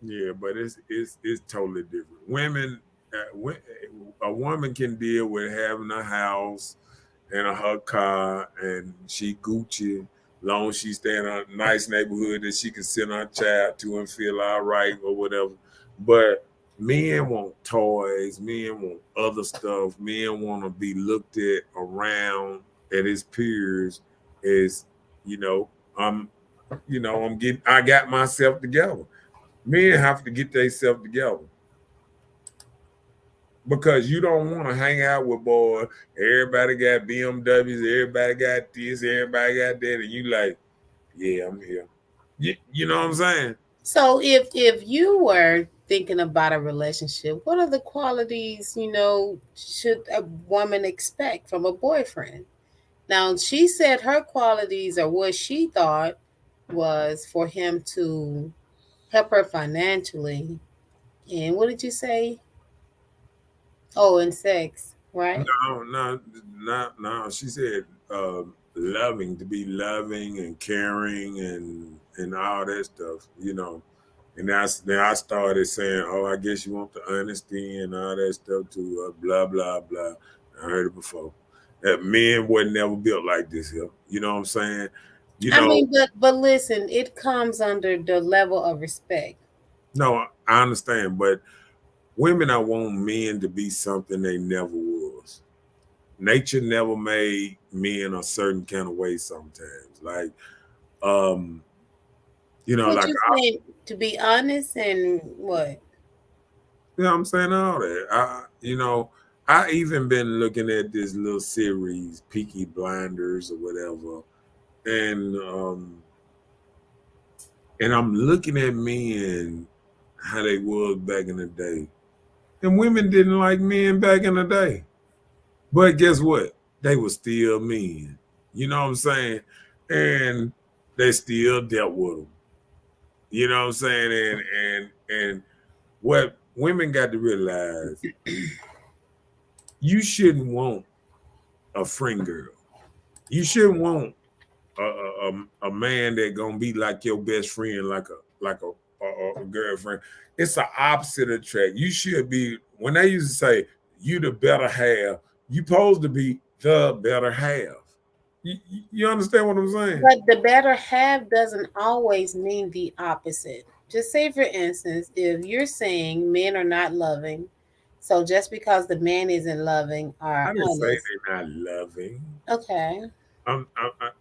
Yeah, but it's totally different. Women, a woman can deal with having a house and her car, and she Gucci, long as she stay in a nice neighborhood that she can send her child to and feel all right or whatever. But men want toys, men want other stuff, men want to be looked at around at his peers as, you know, I'm I got myself together. Men have to get themselves together because you don't want to hang out with boys. Everybody got BMWs, everybody got this, everybody got that, and you like, yeah, I'm here. You know what I'm saying?
so if you were thinking about a relationship, what are the qualities, should a woman expect from a boyfriend? Now, she said her qualities or what she thought was for him to help her financially. And what did you say? Oh, and sex, right?
No, no, no. She said loving, to be loving and caring and all that stuff. And then I started saying, oh, I guess you want the honesty and all that stuff too. Blah blah blah. I heard it before. That men wasn't never built like this here. You know what I'm saying? You
I
know,
mean, but listen, it comes under the level of respect.
no, I understand, but women I want men to be something they never was. Nature never made men a certain kind of way sometimes. Like, um,
What
like
you saying? To be honest, and what?
I'm saying all that. I even been looking at this little series, Peaky Blinders or whatever, and I'm looking at men how they was back in the day, and women didn't like men back in the day. But guess what? They were still men. You know what I'm saying? And they still dealt with them. You know what I'm saying? And what women got to realize, you shouldn't want a friend girl. You shouldn't want a man that gonna be like your best friend, like a girlfriend. It's the opposite attract. You should be, when they used to say you the better half, you supposed to be the better half. You understand what I'm saying?
But the better half doesn't always mean the opposite. just say for instance, if you're saying men are not loving, so just because the man isn't loving
I
are
didn't say
honest.
they're not loving.
Okay.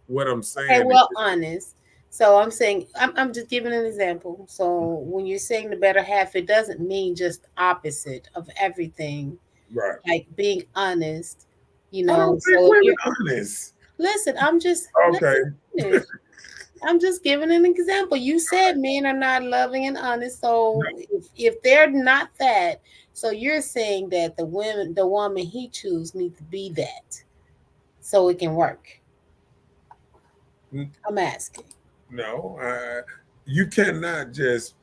What I'm
Okay,
saying
well,
is,
honest. So I'm saying I'm just giving an example. So when you're saying the better half, it doesn't mean just opposite of everything.
right.
Like being honest,
I don't think
So if
women
you're
honest.
listen, I'm just
Okay.
listen. I'm just giving an example. You said men are not loving and honest.
No,
So if they're not that, so you're saying that the woman he choose needs to be that so it can work. I'm asking.
no. You cannot just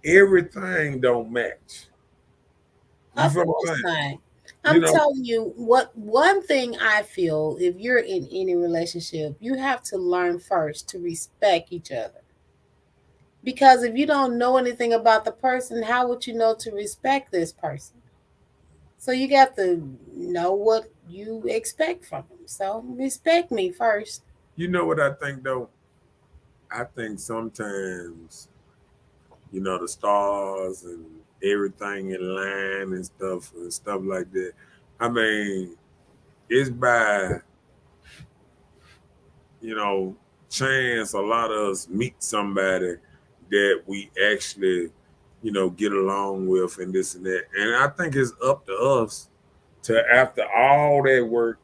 everything don't match. You
Of
feel what I'm
course
saying?
not.
You
I'm
know,
telling you what one thing I feel if you're in any relationship, you have to learn first to respect each other. Because if you don't know anything about the person, how would you know to respect this person? So you got to know what you expect from them. So respect me first.
you know what I think though. I think sometimes the stars and everything in line and stuff like that. I mean, it's by you know chance a lot of us meet somebody that we actually get along with and this and that. And I think it's up to us to after all that work,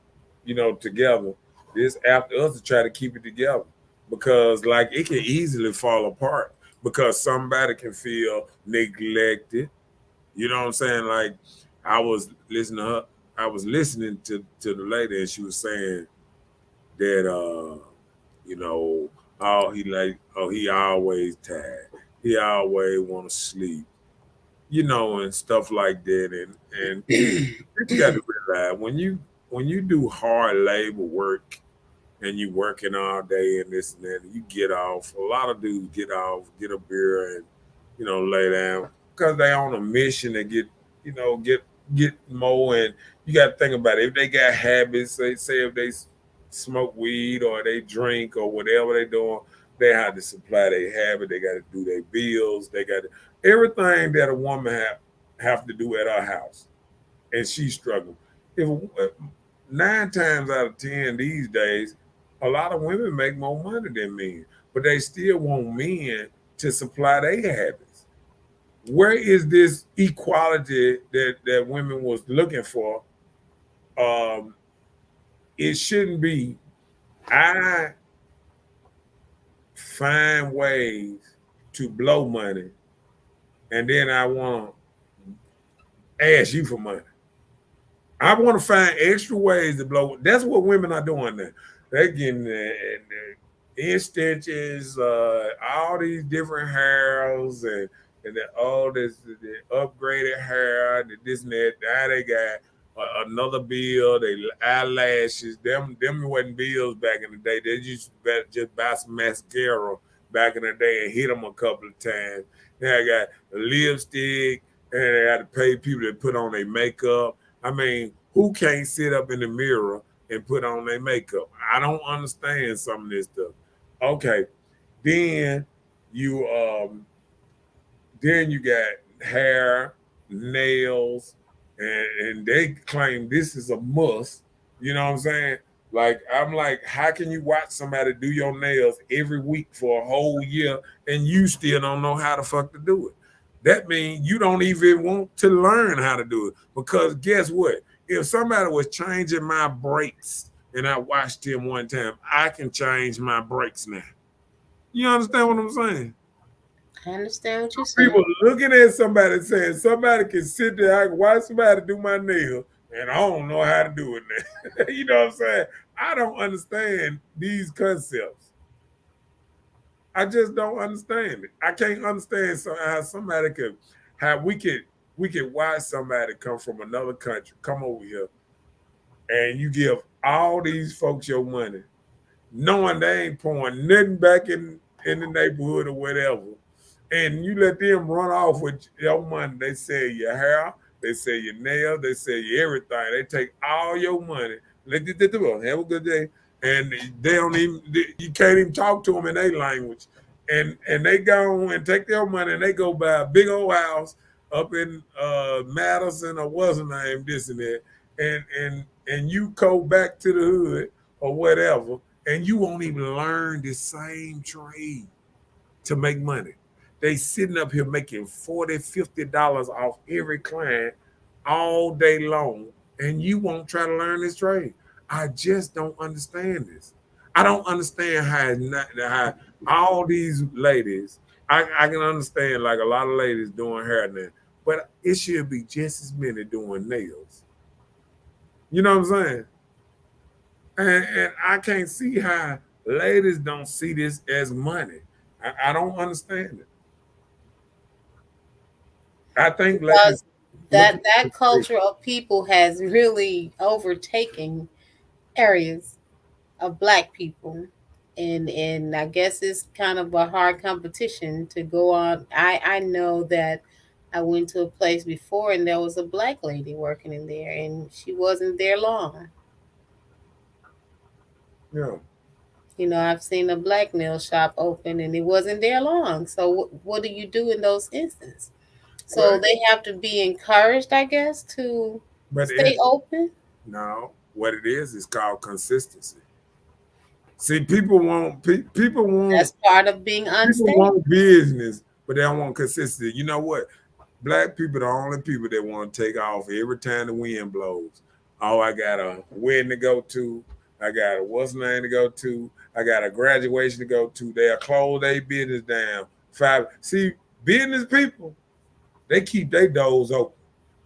together, it's after us to try to keep it together because like it can easily fall apart because somebody can feel neglected. You know what I'm saying? Like I was listening to her, I was listening to the lady and she was saying that you know, he always tired. He always want to sleep, and stuff like that. And you got to realize when you do hard labor work and you working all day and this and that, and you get off. A lot of dudes get off, get a beer, and lay down because they on a mission to get more. And you got to think about it. If they got habits, say if they smoke weed or they drink or whatever they doing, they have to supply their habit. They got to do their bills. They got everything that a woman have to do at her house, and she's struggling. If 9 times out of 10 these days, a lot of women make more money than men, but they still want men to supply their habits. Where is this equality that women was looking for? Um, it shouldn't be. I find ways to blow money, and then I want to ask you for money. I want to find extra ways to blow. That's what women are doing now. They're getting the stitches, all these different hairs, and all this the upgraded hair, this and that. Now they got another bill. They eyelashes. Them wasn't bills back in the day. They just buy some mascara back in the day and hit them a couple of times. Now I got a lipstick, and they got to pay people to put on their makeup. I mean, who can't sit up in the mirror and put on their makeup? I don't understand some of this stuff. Okay, then you got hair, nails, and they claim this is a must. You know what I'm saying? Like I'm like, how can you watch somebody do your nails every week for a whole year and you still don't know how the fuck to do it? That means you don't even want to learn how to do it. Because guess what? If somebody was changing my brakes and I watched him one time, I can change my brakes now. You understand what I'm saying?
I understand what you're saying.
People looking at somebody saying somebody can sit there, I can watch somebody do my nail, and I don't know how to do it now. You know what I'm saying? I don't understand these concepts. I just don't understand it. I can't understand how somebody could, how we could watch somebody come from another country, come over here, and you give all these folks your money, knowing they ain't pouring nothing back in the neighborhood or whatever, and you let them run off with your money. They sell your hair, they sell your nails, they sell you everything. They take all your money. Have a good day. And they don't even, you can't even talk to them in their language. and they go and take their money and they go buy a big old house up in Madison or what's the name, this and that, and you go back to the hood or whatever, and you won't even learn the same trade to make money. They sitting up here making $40, $50 off every client all day long, and you won't try to learn this trade. I just don't understand this. I don't understand how it's not how all these ladies. I can understand like a lot of ladies doing hair now, but it should be just as many doing nails. You know what I'm saying? And I can't see how ladies don't see this as money. I don't understand it. I think
Because
ladies look at
that
it.
culture of people has really overtaken areas of black people, and I guess it's kind of a hard competition to go on. I know that I went to a place before and there was a black lady working in there and she wasn't there long.
Yeah.
You know, I've seen a black nail shop open and it wasn't there long. So what do you do in those instances? So
Well,
they have to be encouraged, I guess, to
but
stay
it
open.
no, what it is called consistency. See, people want
That's part of being
people
unstable.
want business, but they don't want consistency. You know what? Black people the only people that want to take off every time the wind blows. Oh, I got a wedding to go to. I got a what's name to go to. I got a graduation to go to. They'll close their business down. See, business people, they keep their doors open.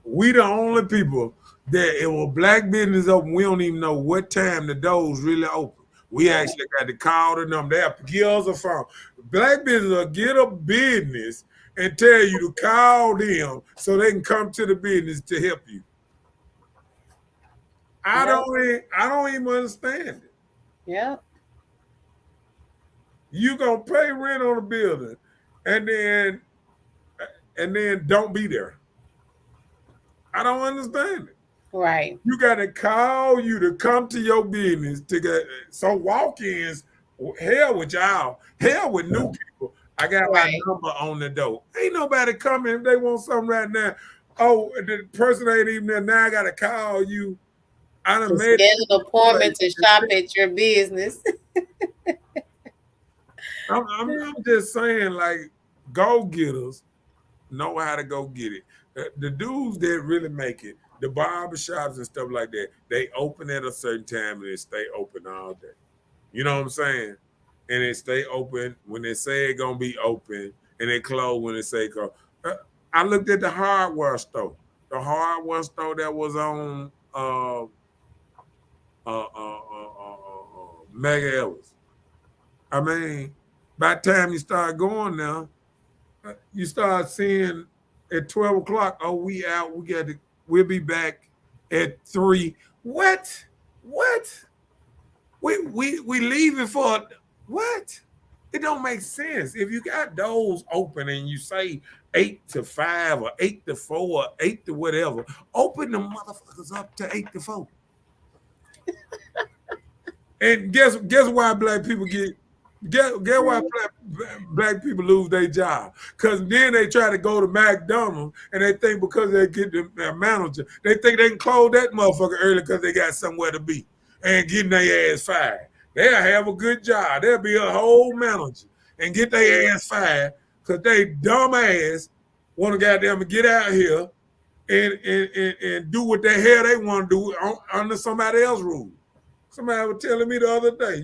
We the only people that if a black business open, we don't even know what time the doors really open. We actually got to call the number. They'll give us a phone. Black business will get a business and tell you to call them so they can come to the business to help you.
Yeah,
I don't even understand it.
yeah,
You gonna pay rent on a building and then don't be there. I don't understand it.
right,
You got to call you to come to your business to get so walk-ins. Hell with y'all. Hell with new people. I got my
right.
number on the door. Ain't nobody coming if they want something right now. Oh, the person ain't even there. Now I got to call you. I done
To
made it to
schedule an
the place.
appointment to shop at your business.
I'm just saying, like, go getters know how to go get it. The dudes that really make it, the barbershops and stuff like that, they open at a certain time and they stay open all day. You know what I'm saying? And they stay open when they say it's gonna be open, and they close when they say close. I looked at the hardware store, that was on Mega Evers. I mean, by the time you start going now, you start seeing at 12 o'clock, oh, we out, we'll be back at 3. What? What? We leaving for what? It don't make sense. If you got those open and you say 8 to 5 or 8 to 4 or 8 to whatever, open the motherfuckers up to 8 to 4. And guess why black people get why black people lose their job? Because then they try to go to McDonald's and they think because they get their manager, they think they can close that motherfucker early because they got somewhere to be and getting their ass fired. They'll have a good job. They'll be a whole manager and get their ass fired because they dumb ass want to goddamn get out here and do what the hell they want to do under somebody else's rules. Somebody was telling me the other day,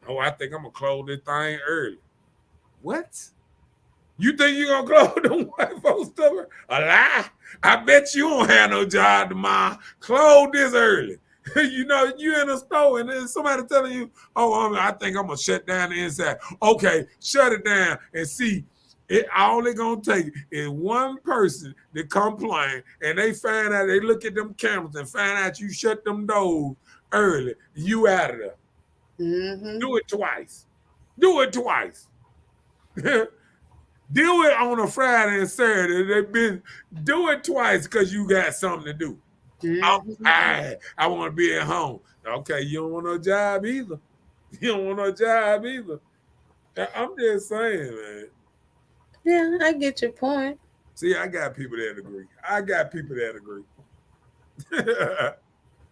oh, I think I'm gonna close this thing early. What? You think you gonna close them white folks stuff? A lie. I bet you don't have no job tomorrow. Close this early. You in a store and then somebody telling you, oh, I think I'm gonna shut down the inside. Okay, shut it down and see. All they gonna take is one person to complain and they find out, they look at them cameras and find out you shut them doors early. You out of there.
Mm-hmm.
Do it twice. Do it twice. Do it on a Friday and Saturday. Do it twice because you got something to do.
Mm-hmm.
I want to be at home. Okay, you don't want no job either. You don't want no job either. I'm just saying, man.
Yeah, I get your point.
See, I got people that agree. I got people that agree.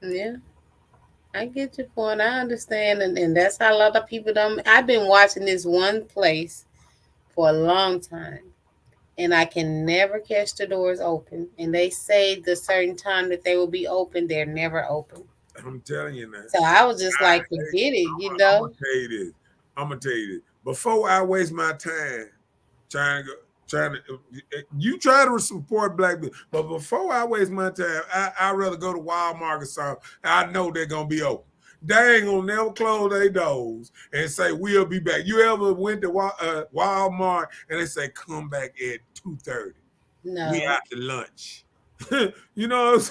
Yeah, I get your point. I understand, and that's how a lot of people don't. I've been watching this one place for a long time, and I can never catch the doors open. And they say the certain time that they will be open, they're never open.
I'm telling you now.
So I was just
I,
like, forget it,
I'm gonna tell you this. I'm gonna tell you this. Before I waste my time trying to go, trying to you try to support black people, but before I waste my time, I'd rather go to Walmart or something. I know they're gonna be open. They ain't gonna never close their doors and say we'll be back. You ever went to Walmart and they say come back at 2:30?
No.
We out to lunch. You know what I'm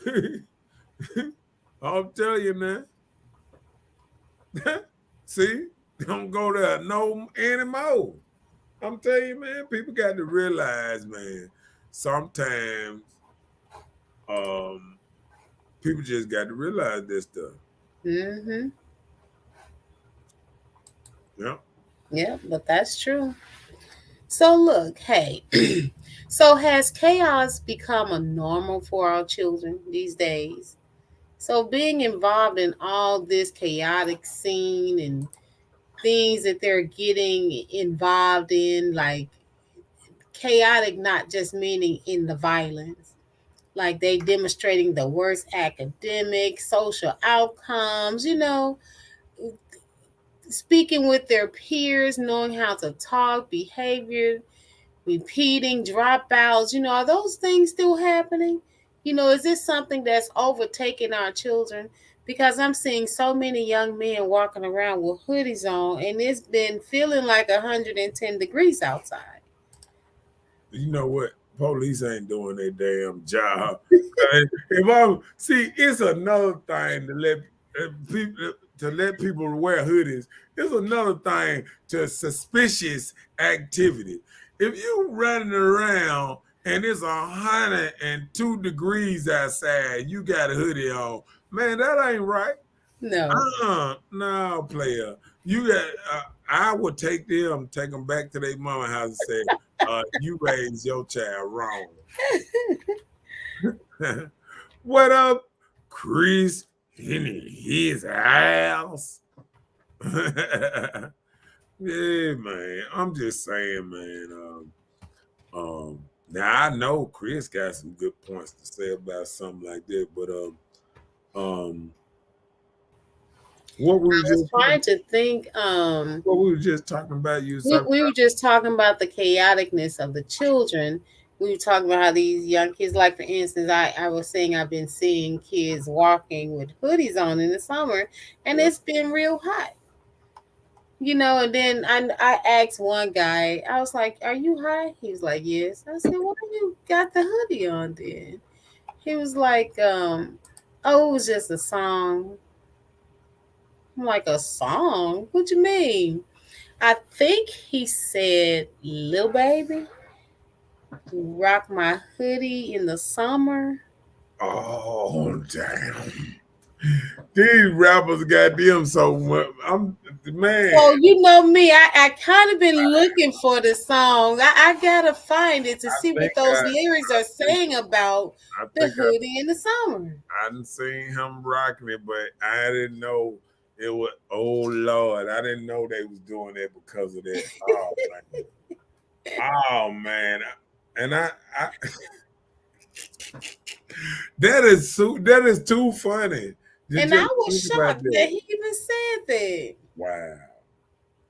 saying? I'm telling you, man. See, don't go there no anymore. I'm telling you, man, people got to realize, man, sometimes people just got to realize this stuff.
Mm-hmm.
Yeah.
Yeah, but that's true. So look, hey, so has chaos become a normal for our children these days? So being involved in all this chaotic scene and things that they're getting involved in, like chaotic, not just meaning in the violence, like they demonstrating the worst academic, social outcomes, speaking with their peers, knowing how to talk, behavior, repeating dropouts, are those things still happening? Is this something that's overtaking our children? Because I'm seeing so many young men walking around with hoodies on, and it's been feeling like 110 degrees outside.
You know what? Police ain't doing their damn job. It's another thing to let people wear hoodies. It's another thing to suspicious activity. If you running around and it's 102 degrees outside, you got a hoodie on, man, that ain't right.
No.
No, player. You got. I would take them back to their mama house and say, "You raised your child wrong." What up, Chris? In his house. Yeah, man. I'm just saying, man. Now I know Chris got some good points to say about something like that, but what we were
I was
just
trying to think.
what we were just talking about,
We were just talking about the chaoticness of the children. We were talking about how these young kids, like for instance, I was saying I've been seeing kids walking with hoodies on in the summer, and it's been real hot. And then I asked one guy, I was like, "Are you high?" He was like, "Yes." I said, "Why you got the hoodie on then?" He was like, "Oh, it was just a song." I'm like, "A song? What you mean?" I think he said, "Lil Baby, rock my hoodie in the summer."
Oh damn! These rappers got them so much. I'm man.
So you know me, I kind of been looking for the song. I gotta find it to see what those lyrics are saying about the hoodie in the summer.
I didn't see him rocking it, but I didn't know it was. Oh Lord, I didn't know they was doing that because of that. Oh man, and I that is too funny.
And I was shocked that he even said that.
Wow,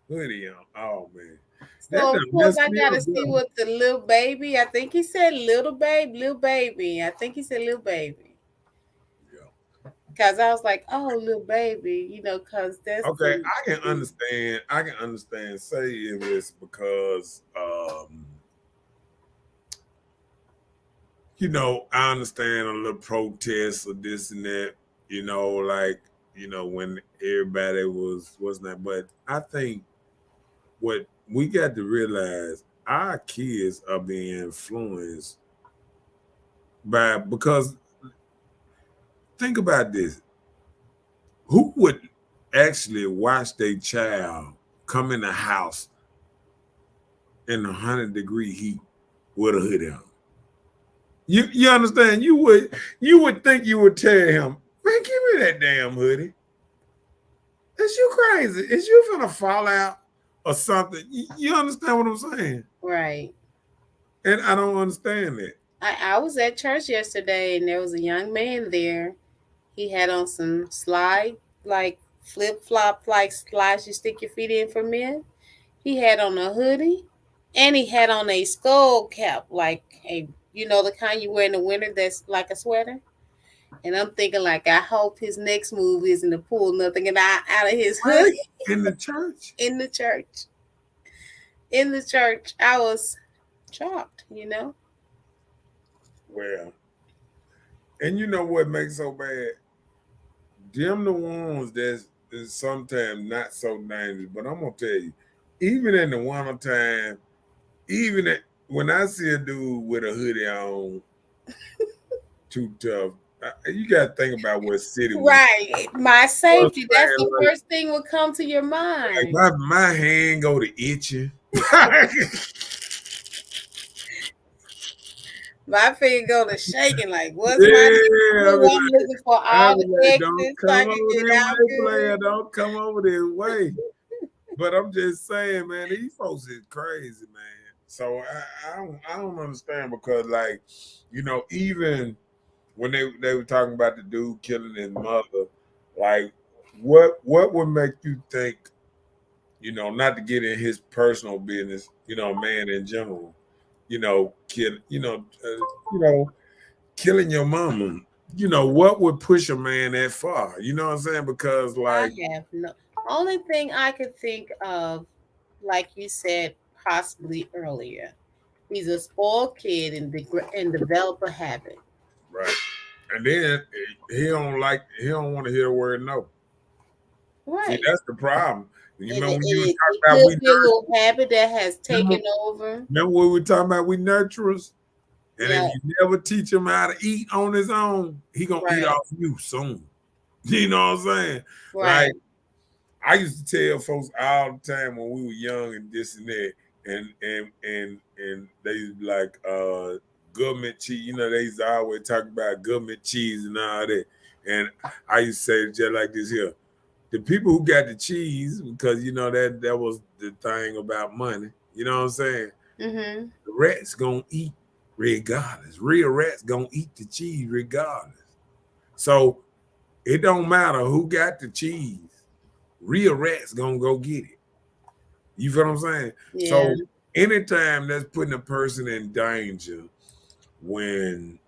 hoodie on. Oh man.
So of course I gotta see what the Lil Baby. I think he said Lil Baby. I think he said Lil Baby.
Yeah.
Because I was like, oh, Lil Baby, because that's
okay. I can understand. Saying this because I understand a little protest or this and that. When everybody wasn't that. But I think what we got to realize, our kids are being influenced because think about this. Who would actually watch their child come in the house in 100-degree heat with a hoodie on. You understand? You would think you would tell him, man, give me that damn hoodie. Is you crazy? Is you finna fall out or something? You understand what I'm saying?
Right.
And I don't understand that.
I was at church yesterday and there was a young man there. He had on some slide, like flip flop, like slides you stick your feet in for men. He had on a hoodie and he had on a skull cap, like the kind you wear in the winter that's like a sweater. And I'm thinking, like, I hope his next move isn't to pull nothing out of his hoodie
In the church?
in the church. In the church. I was shocked,
Well, and you know what makes so bad? Them the ones that's sometimes not so dangerous. But I'm gonna tell you, even in the winter time, when I see a dude with a hoodie on, too tough. You gotta think about what city.
Right, my safety. That's the first thing would come to your mind.
Like my hand go to itching.
My finger go to shaking. Like, what's my? I'm looking for all the exits.
Don't come over this way. But I'm just saying, man, these folks is crazy, man. So I don't understand because, like, even when they were talking about the dude killing his mother, like, what would make you think, not to get in his personal business, man in general, killing your mama, what would push a man that far? You know what I'm saying? Because, like,
I have no. Only thing I could think of, like you said, possibly earlier, he's a spoiled kid and develop a habit.
Right. And then he don't want to hear the word no.
Right.
See, that's the problem. You
and
know, when
it,
you
it,
talk about
a little habit that has taken over.
Remember when we were talking about we nurturers? And if you never teach him how to eat on his own, he gonna eat off you soon. You know what I'm saying?
Right.
Like, I used to tell folks all the time when we were young and this and that, and they used to be like government cheese. They used to always talk about government cheese and all that. And I used to say just like this here. The people who got the cheese, because that was the thing about money. You know what I'm saying?
Mm-hmm.
The rats gonna eat regardless. Real rats gonna eat the cheese regardless. So it don't matter who got the cheese. Real rats gonna go get it. You feel what I'm saying?
Yeah.
So anytime that's putting a person in danger, when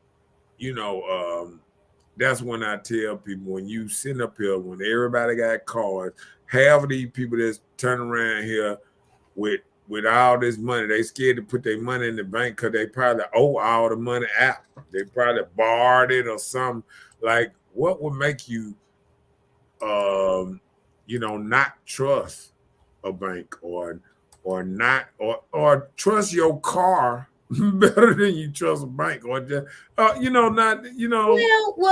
that's when I tell people, when you sitting up here, when everybody got cars, half of these people that's turning around here with all this money, they scared to put their money in the bank because they probably owe all the money out. They probably borrowed it or something. Like, what would make you not trust a bank or not or trust your car better than you trust a bank, or just
Well,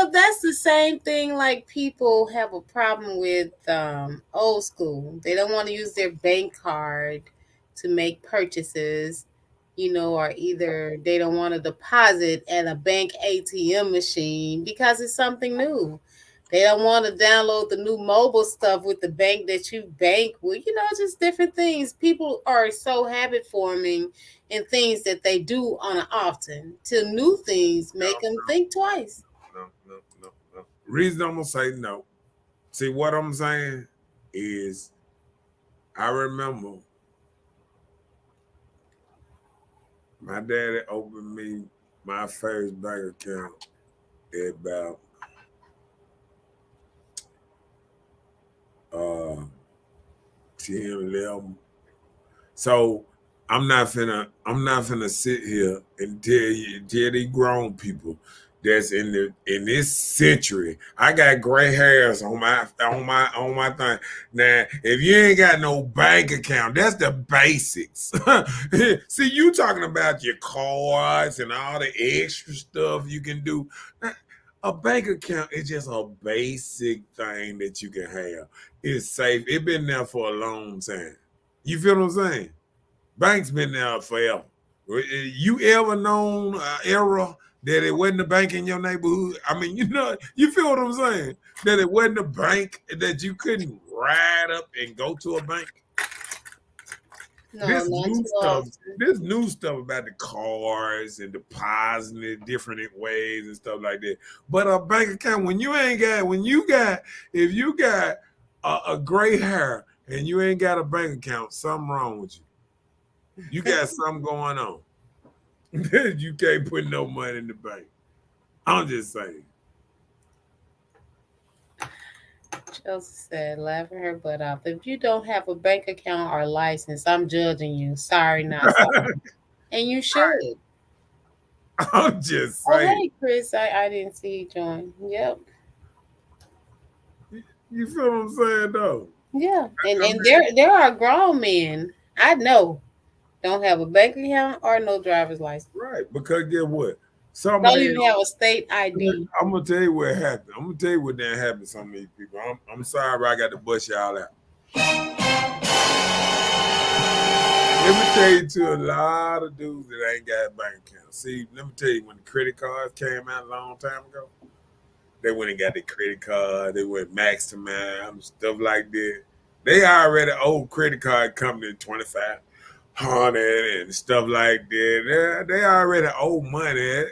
that's the same thing. Like, people have a problem with old school. They don't want to use their bank card to make purchases, or either they don't want to deposit at a bank ATM machine because it's something new. They don't want to download the new mobile stuff with the bank that you bank with, just different things. People are so habit forming in things that they do on an often, till new things make them think twice.
No. Reason I'm gonna say no. See, what I'm saying is, I remember my daddy opened me my first bank account at about 10, 11. So I'm not finna sit here and tell these grown people that's in this century. I got gray hairs on my thing. Now, if you ain't got no bank account, that's the basics. See, you talking about your cards and all the extra stuff you can do. A bank account is just a basic thing that you can have. It's safe. It's been there for a long time. You feel what I'm saying? Banks been there forever. You ever known an era that it wasn't a bank in your neighborhood? I mean, you feel what I'm saying? That it wasn't a bank, that you couldn't ride up and go to a bank.
No,
This
not
new
too
stuff,
often.
this new stuff about the cars and depositing it different ways and stuff like that. But a bank account, if you got a gray hair and you ain't got a bank account, something wrong with you. You got something going on. You can't put no money in the bank. I'm just saying.
Chelsea said, laughing her butt off. If you don't have a bank account or license, I'm judging you. Sorry, not sorry. And you should.
I'm just
Oh,
saying.
hey, Chris. I didn't see you join. Yep.
You feel what I'm saying, though?
Yeah. And
I
and
mean,
there are grown men I know don't have a bank account or no driver's license.
right. Because get what? Some
Don't
man,
even have a state ID.
I'm gonna tell you what happened. I'm gonna tell you what done happened to some of these people. I'm sorry, but I got to bust y'all out. Let me tell you to a lot of dudes that ain't got a bank account. See, let me tell you, when the credit cards came out a long time ago, they went and got the credit card. They went max to man, stuff like that. They already owe credit card company 2,500 and stuff like that. They already owe money.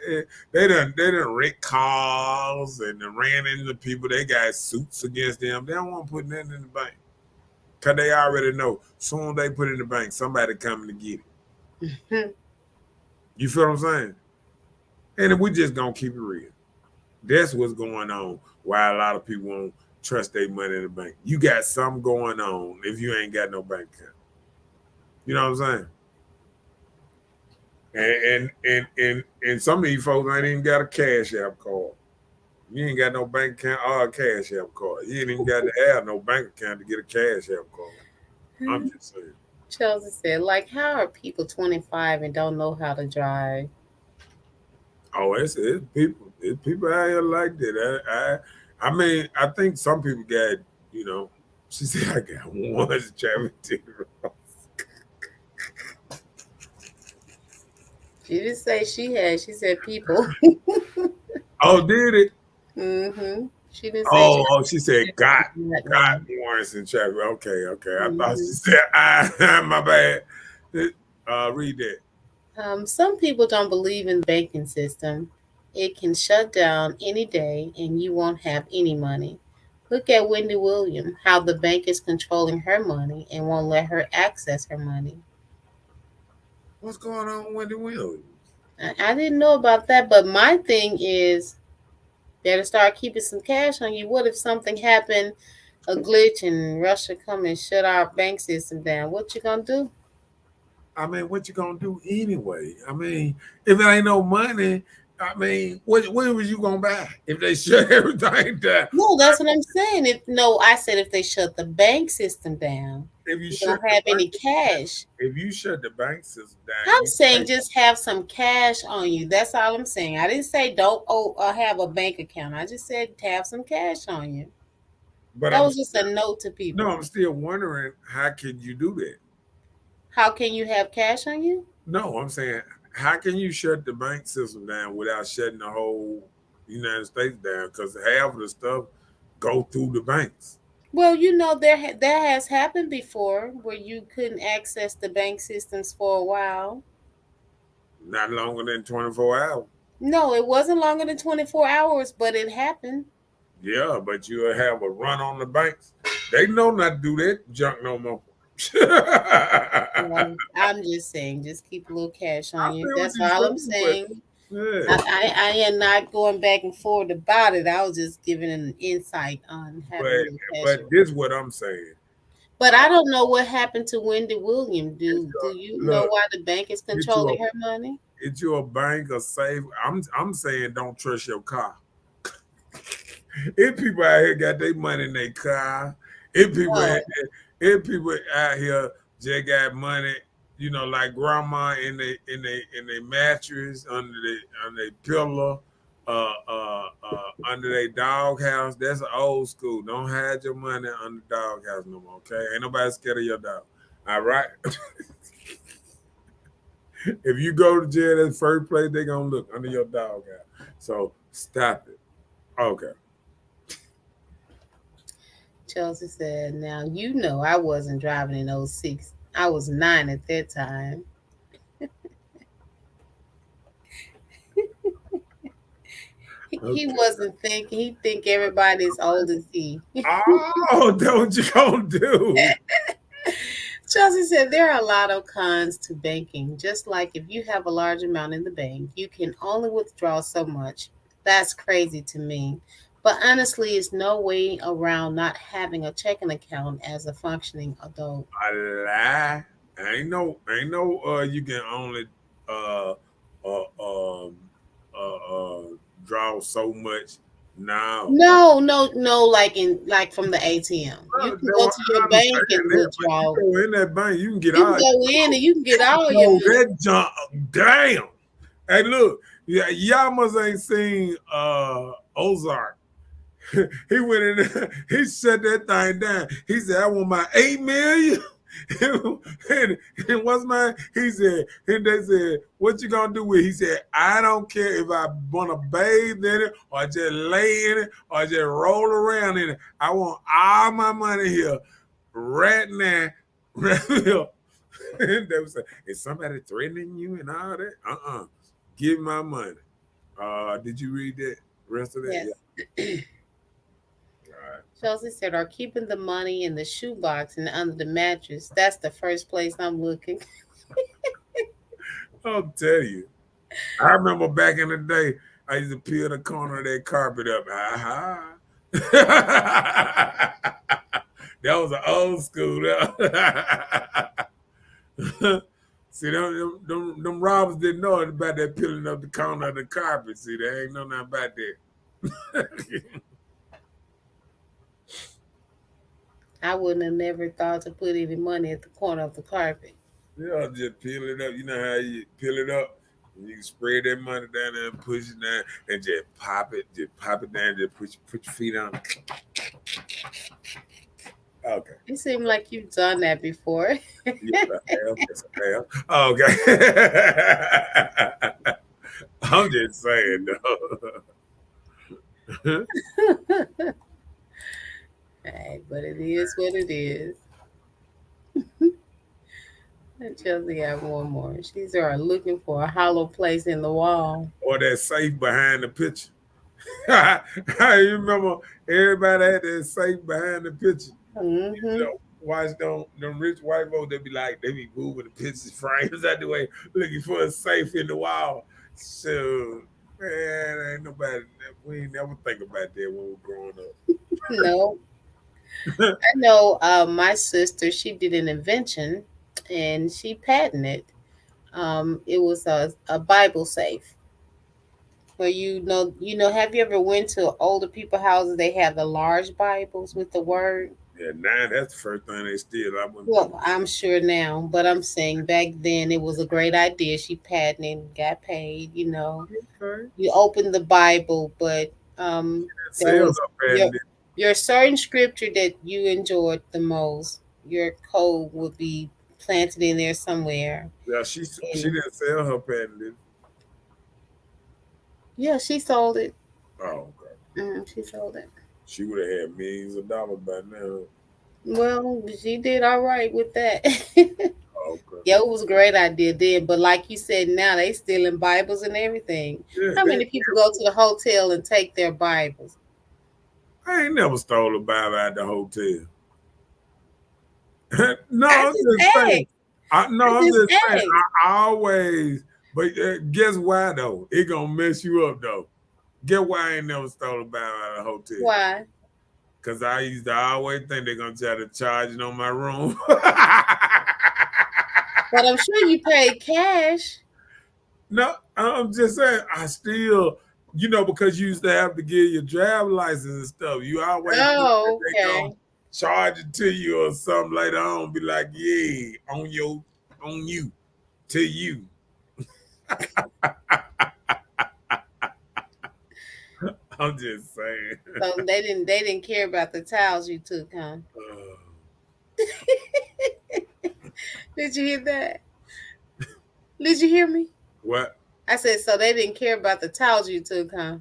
They done rent cars and they ran into people. They got suits against them. They don't want to put nothing in the bank. Because they already know soon they put it in the bank, somebody coming to get it. You feel what I'm saying? And we just going to keep it real. That's what's going on, why a lot of people won't trust their money in the bank. You got something going on if you ain't got no bank account. You know what I'm saying? And some of these folks ain't even got a Cash App card. You ain't got no bank account or a Cash App card. You ain't even got to have no bank account to get a Cash App card. I'm just saying.
Chelsea said, like, how are people 25 and don't know how to drive?
Oh, it's people. It's people out here like that. I mean, I think some people got, she said I got one traffic ticket.
She didn't say she had. She said people.
Oh, did it?
Mm-hmm. She didn't say
She said got warrants in traffic. Okay. I thought she said my bad. Read that.
Some people don't believe in the banking system. It can shut down any day and you won't have any money. Look at Wendy Williams, how the bank is controlling her money and won't let her access her money.
What's going on with Wendy Williams?
I didn't know about that, but my thing is better start keeping some cash on you. What if something happened, a glitch, and Russia come and shut our bank system down? What you gonna do?
I mean, what you gonna do anyway? I mean, if it ain't no money, I mean, what was you gonna buy if they shut everything down?
No, that's what I'm saying. I said if they shut the bank system down,
If you
don't have any cash.
If you shut the bank system down,
I'm saying just have some cash on you. That's all I'm saying. I didn't say don't have a bank account. I just said have some cash on you. But that was just a note to people.
No, I'm still wondering, how can you do that?
How can you have cash on you?
No, I'm saying, how can you shut the bank system down without shutting the whole United States down? Because half of the stuff go through the banks.
Well, that has happened before where you couldn't access the bank systems for a while.
Not longer than 24 hours.
No, it wasn't longer than 24 hours, but it happened.
Yeah, but you'll have a run on the banks. They know not to do that junk no more.
Well, I'm just saying, just keep a little cash on you. That's all I'm saying. Yeah. I am not going back and forth about it. I was just giving an insight on having
But this is what I'm saying.
But I don't know what happened to Wendy Williams. Do you know why the bank is controlling her money?
It's your bank or safe. I'm saying don't trust your car. If people out here got their money in their car, if people out here just got money, like grandma in their mattress, under their pillow, under their doghouse. That's old school. Don't hide your money under the doghouse no more. Okay, ain't nobody scared of your dog. All right. If you go to jail, that's the first place they gonna look under your dog out. So stop it. Okay.
Chelsea said, "Now you know I wasn't driving in '06. I was 9 at that time." He
Okay.
wasn't thinking. He think everybody's old as he.
Oh, don't you gonna do?
Chelsea said there are a lot of cons to banking. Just like if you have a large amount in the bank, you can only withdraw so much. That's crazy to me. But honestly, it's no way around not having a checking account as a functioning adult.
I lie. Ain't no you can only uh uh um draw so much now.
No, no, no. Like from the ATM, you can go to
I
your bank
understand
and
that, but you
withdraw.
go in that bank, you can get
You can
all
go in and you can get all your
no,
money.
that junk damn. Hey look, yeah, y'all must ain't seen Ozark. He went in there, he shut that thing down. He said, I want my 8 million. and what's mine? He said, and they said, what you gonna do with it? He said, I don't care if I wanna bathe in it or just lay in it or just roll around in it. I want all my money here right now. Right here. And they was like, is somebody threatening you and all that? Give my money. Did you read that rest of that?
Yes.
Yeah. All right.
Chelsea said, "Are keeping the money in the shoebox and under the mattress? That's the first place I'm looking."
I'll tell you. I remember back in the day, I used to peel the corner of that carpet up. Aha. That was an old school. See, them robbers didn't know about that peeling up the corner of the carpet. See, they ain't know nothing about that.
I wouldn't have never thought to put any money at the corner of the carpet.
Yeah, just peel it up. You know how you peel it up? And you can spread that money down there and push it down and just pop it. Just pop it down. Just put your feet on it. Okay.
It seemed like you've done that before.
Yes, I have. Yes, I have. Okay. I'm just saying, though.
Hey, but it is what it is. And Chelsea got one more. She's looking for a hollow place in the wall.
Or that safe behind the picture. I remember everybody had that safe behind the picture.
Hmm.
You know, watch them rich white folks, they be moving the pictures frames out the way, looking for a safe in the wall. So, man, ain't nobody, we ain't never think about that when we were growing up.
No, I know. My sister, she did an invention, and she patented. It was a Bible safe. Where have you ever went to older people houses? They have the large Bibles with the word.
Yeah, now that's the first thing they steal. I wouldn't think.
Well, I'm sure now, but I'm saying back then it was a great idea. She patented, got paid.
Okay.
You open the Bible, but there
Sales
was
up there.
your certain scripture that you enjoyed the most. Your code would be planted in there somewhere.
Yeah, she
And
didn't sell her patent, did
yeah, she sold it.
she? Oh, okay.
She sold it.
She would have had millions of dollars by now.
Well, she did all right with that.
Oh, okay.
Yeah, it was a great idea then. But like you said, now they stealing Bibles and everything.
Yeah,
How many people go to the hotel and take their Bibles?
I ain't never stole a Bible at the hotel. No,
I
I'm
just
just saying.
asked.
I'm
I
just
just
saying.
asked.
I always, but guess why though? It gonna mess you up though. Get why I ain't never stole a Bible at a hotel?
Why?
Cause I used to always think they're gonna try to charge it on my room.
But I'm sure you paid cash.
No, I'm just saying. I still, because you used to have to get your driver's license and stuff. You always think
Oh,
that they
okay.
gonna charge it to you or something later on. Be like, yeah, on you, to you. I'm just saying.
So they didn't care about the towels you took, huh? Did you hear that? Did you hear me?
What?
I said, so they didn't care about the towels you took, huh?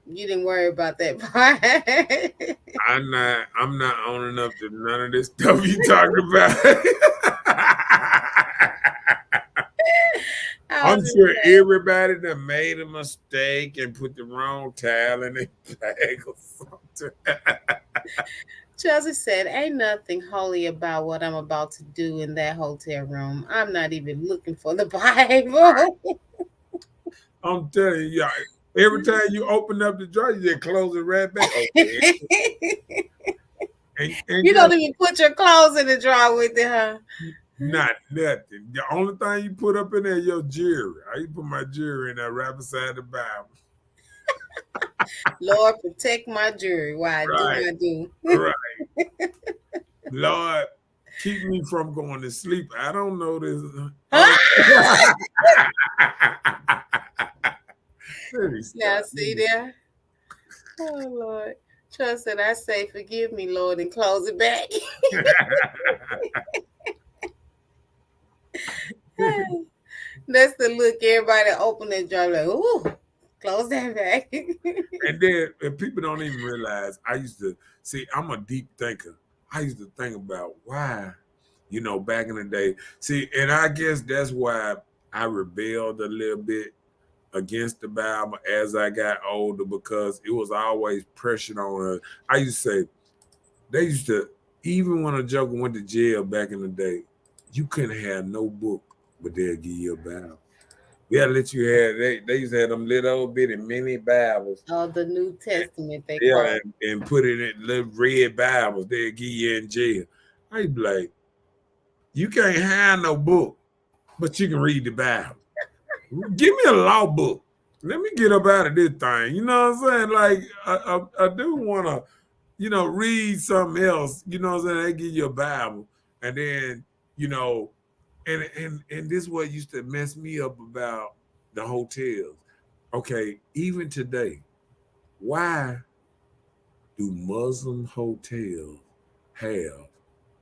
You didn't worry about that part.
I'm not owning up to none of this stuff you talking about.
I
I'm
was just
sure
saying.
everybody that made a mistake and put the wrong towel in their bag or something.
Chelsea said, ain't nothing holy about what I'm about to do in that hotel room. I'm not even looking for the Bible.
I'm telling you, every time you open up the drawer, you just close it right back. Okay. And
You don't
guess
even put your clothes in the drawer with it, huh?
not nothing. The only thing you put up in there is your jewelry. I used to put my jewelry in there right beside the Bible.
Lord, protect my jewelry. Why
Right,
I do?
right. Lord, keep me from going to sleep. I don't know this.
Now, see there? Oh, Lord. Trust that I say, forgive me, Lord, and close it back. That's the look everybody open their jar like, ooh, close that back.
And then and people don't even realize I used to see, I'm a deep thinker. I used to think about why, back in the day. See, and I guess that's why I rebelled a little bit against the Bible as I got older, because it was always pressure on us. I used to say, they used to, even when a joker went to jail back in the day, you couldn't have no book, but they'll give you a Bible. They'll let you have, they used to have them little old bitty mini Bibles.
Oh, the New Testament they
Yeah,
call it.
and put it in little red Bibles. They'll give you in jail. I'd be like, you can't have no book, but you can read the Bible. Give me a law book. Let me get up out of this thing. You know what I'm saying? Like, I do want to, read something else. You know what I'm saying? They give you a Bible. And then, and this is what used to mess me up about the hotels. Okay, even today, why do Muslim hotels have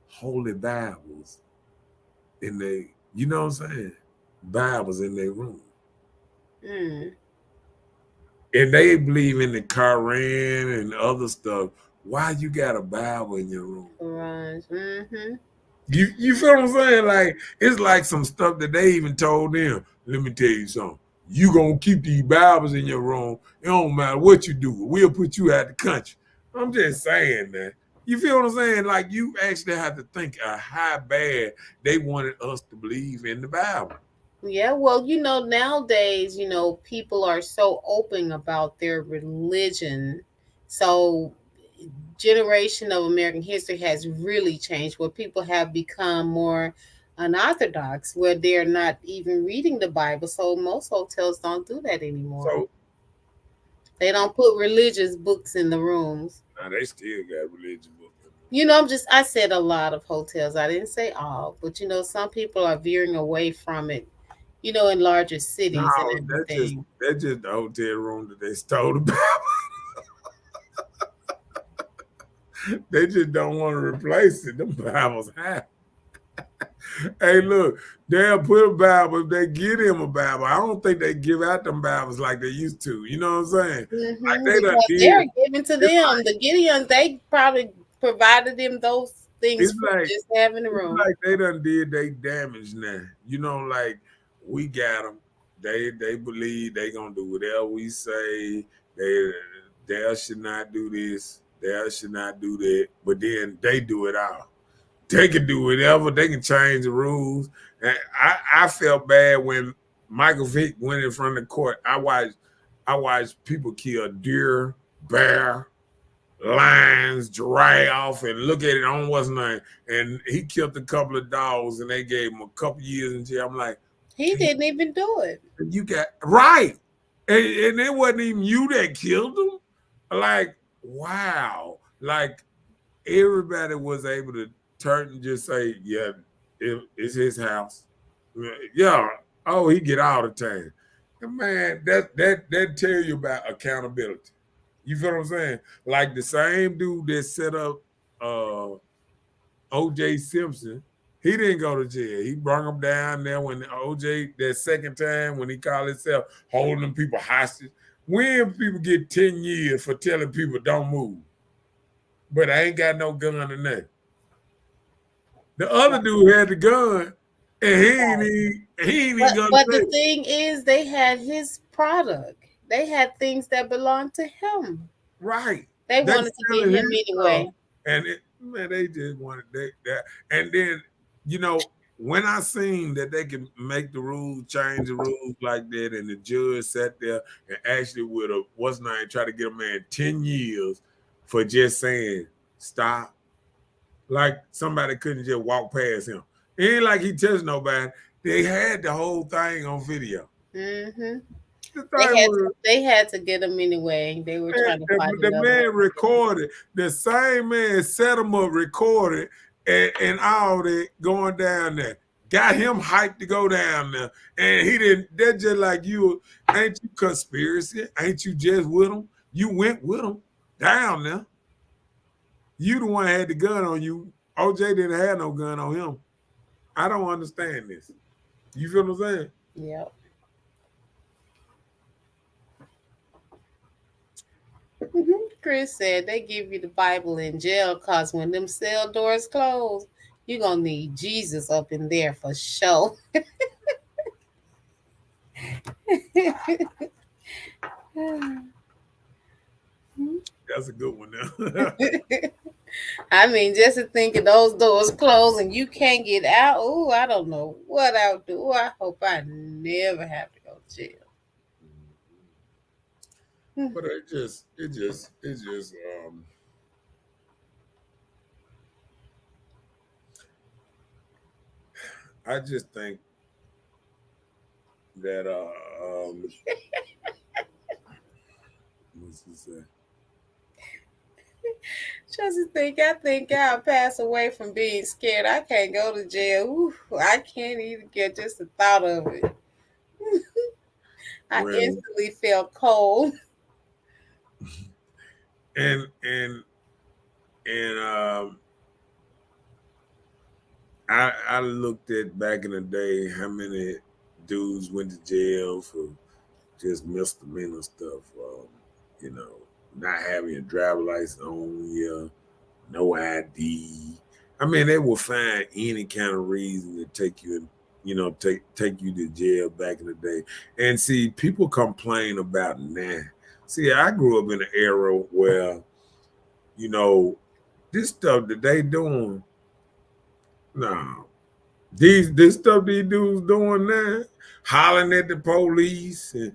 holy Bibles in their, you know what I'm saying? Bibles in their room.
Mm.
And they believe in the Quran and other stuff. Why you got a Bible in your room?
Right. Mm-hmm.
You feel what I'm saying? Like, it's like some stuff that they even told them. Let me tell you something. You gonna keep these Bibles in your room. It don't matter what you do. We'll put you out the country. I'm just saying that. You feel what I'm saying? Like, you actually have to think of how bad they wanted us to believe in the Bible.
Yeah, well, nowadays, people are so open about their religion. So, generation of American history has really changed where people have become more unorthodox, where they're not even reading the Bible. So, most hotels don't do that anymore.
So
They don't put religious books in the rooms.
now they still got religion books.
I said a lot of hotels. I didn't say all, but some people are veering away from it, in larger
No,
cities and everything.
that's just the hotel room that they stole the Bible. They just don't want to replace it. Them Bibles high. Hey, look, they'll put a Bible if they give them a Bible. I don't think they give out them Bibles like they used to. You know what I'm saying? Like they done
Because they're
did.
giving to them. The Gideons, they probably provided them those things
It's
for
like
just having the
it's
room.
like they done did they damage now. Like we got them. They believe they gonna do whatever we say. They should not do this. They should not do that. But then they do it all. They can do whatever. They can change the rules. And I felt bad when Michael Vick went in front of the court. I watched people kill deer, bear, lions, giraffe, and look at it on what's name. And he killed a couple of dogs, and they gave him a couple years in jail. I'm like,
He didn't even do it.
you got right, and it wasn't even you that killed him. Like, wow, like everybody was able to turn and just say, yeah, it's his house. Yeah, oh, he get all the time. And man, that tell you about accountability. You feel what I'm saying? Like the same dude that set up O.J. Simpson, He didn't go to jail. He brought him down there when OJ, that second time when he called himself holding them people hostage. When people get 10 years for telling people don't move, but I ain't got no gun or nothing. The other dude had the gun, and he ain't even gonna
But
say.
the thing is, they had his product. They had things that belonged to him.
Right.
They wanted to get
selling
him
his
anyway.
stuff. And man, they just wanted that. And then, when I seen that they can make the rules, change the rules like that, and the judge sat there and actually with a what's name try to get a man 10 years for just saying stop. Like somebody couldn't just walk past him. It ain't like he touched nobody. They had the whole thing on video.
Mm-hmm.
The thing
They had to get him anyway. They were trying to find
the
another
man
one.
recorded. The same man set him up, recorded, and all that going down there. Got him hyped to go down there. And he didn't, they're just like you. Ain't you conspiracy? Ain't you just with him? You went with him down there. You the one had the gun on you. OJ didn't have no gun on him. I don't understand this. You feel what I'm saying?
Yep. Chris said they give you the Bible in jail because when them cell doors close, you're going to need Jesus up in there for sure.
That's a good one now.
I mean, just to think of those doors closed and you can't get out. Oh, I don't know what I'll do. I hope I never have to go to jail.
But it just I just think that what's he say?
Just to think, I think I'll pass away from being scared. I can't go to jail. Ooh, I can't even get just the thought of it. I
Well,
instantly felt cold.
and I looked at back in the day how many dudes went to jail for just misdemeanor stuff. Not having a driver license on you, no ID. I mean, they will find any kind of reason to take you take you to jail back in the day. And see, people complain about now. See, I grew up in an era where, this stuff that they doing, no. This stuff these dudes doing now, hollering at the police and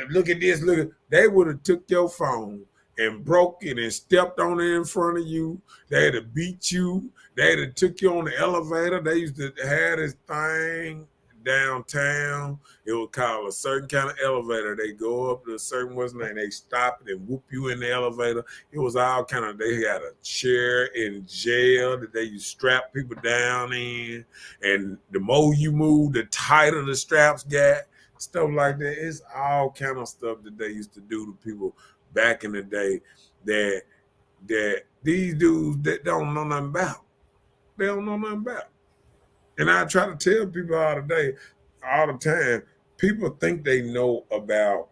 look at this, they would have took your phone and broke it and stepped on it in front of you. They'd have beat you. They'd have took you on the elevator. They used to have this thing downtown. It was called a certain kind of elevator. They go up to a certain they stop it and whoop you in the elevator. It was all kind of, they had a chair in jail that they used to strap people down in. And the more you move, the tighter the straps got. Stuff like that. It's all kind of stuff that they used to do to people back in the day that these dudes that don't know nothing about. They don't know nothing about. And I try to tell people all the time, people think they know about,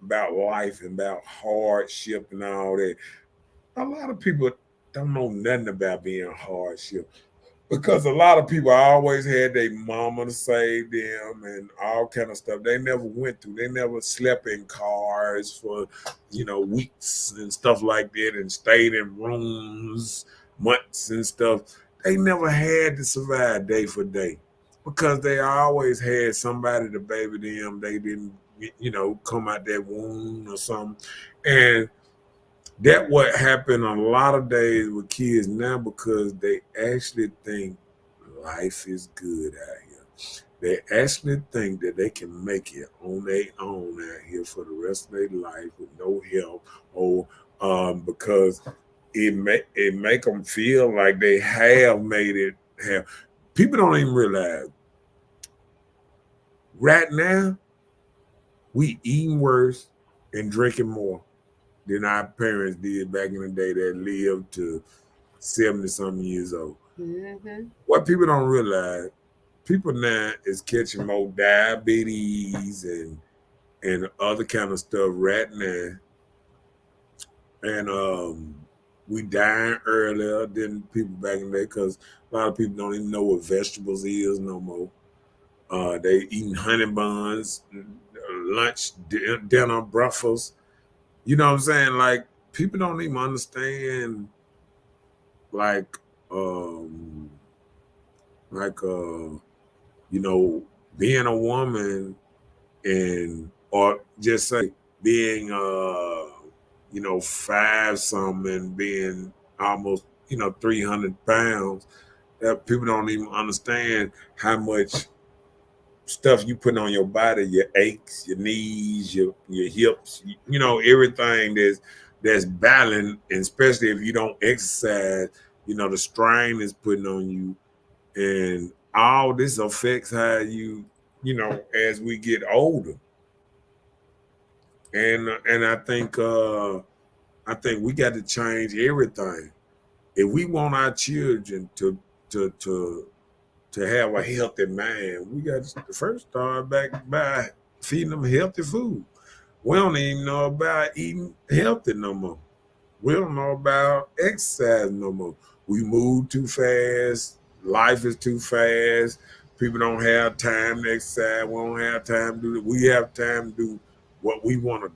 about life and about hardship and all that. A lot of people don't know nothing about being hardship because a lot of people always had their mama to save them and all kind of stuff. They never went through. They never slept in cars for, weeks and stuff like that and stayed in rooms months and stuff. They never had to survive day for day because they always had somebody to baby them. They didn't, come out that womb or something. And that what happened a lot of days with kids now because they actually think life is good out here. They actually think that they can make it on their own out here for the rest of their life with no help or because it make them feel like they have made it have. People don't even realize right now we eating worse and drinking more. than our parents did back in the day that lived to 70 something years old.
Mm-hmm.
What people don't realize, people now is catching more diabetes and other kind of stuff right now. And we dying earlier than people back in the day because a lot of people don't even know what vegetables is no more. They eating honey buns, lunch, dinner, breakfast. You know what I'm saying? Like people don't even understand like um like you know, being a woman and or just say being you know, five something, being almost, you know, 300 pounds, that people don't even understand how much stuff you put on your body, your aches, your knees, your hips, you know, everything that's battling, and especially if you don't exercise, you know, the strain is putting on you, and all this affects how you know, as we get older. And I think we got to change everything if we want our children to to to have a healthy mind. We got to first start back by feeding them healthy food. We don't even know about eating healthy no more. We don't know about exercise no more. We move too fast. Life is too fast. People don't have time to exercise. We don't have time to do it. We have time to do what we want to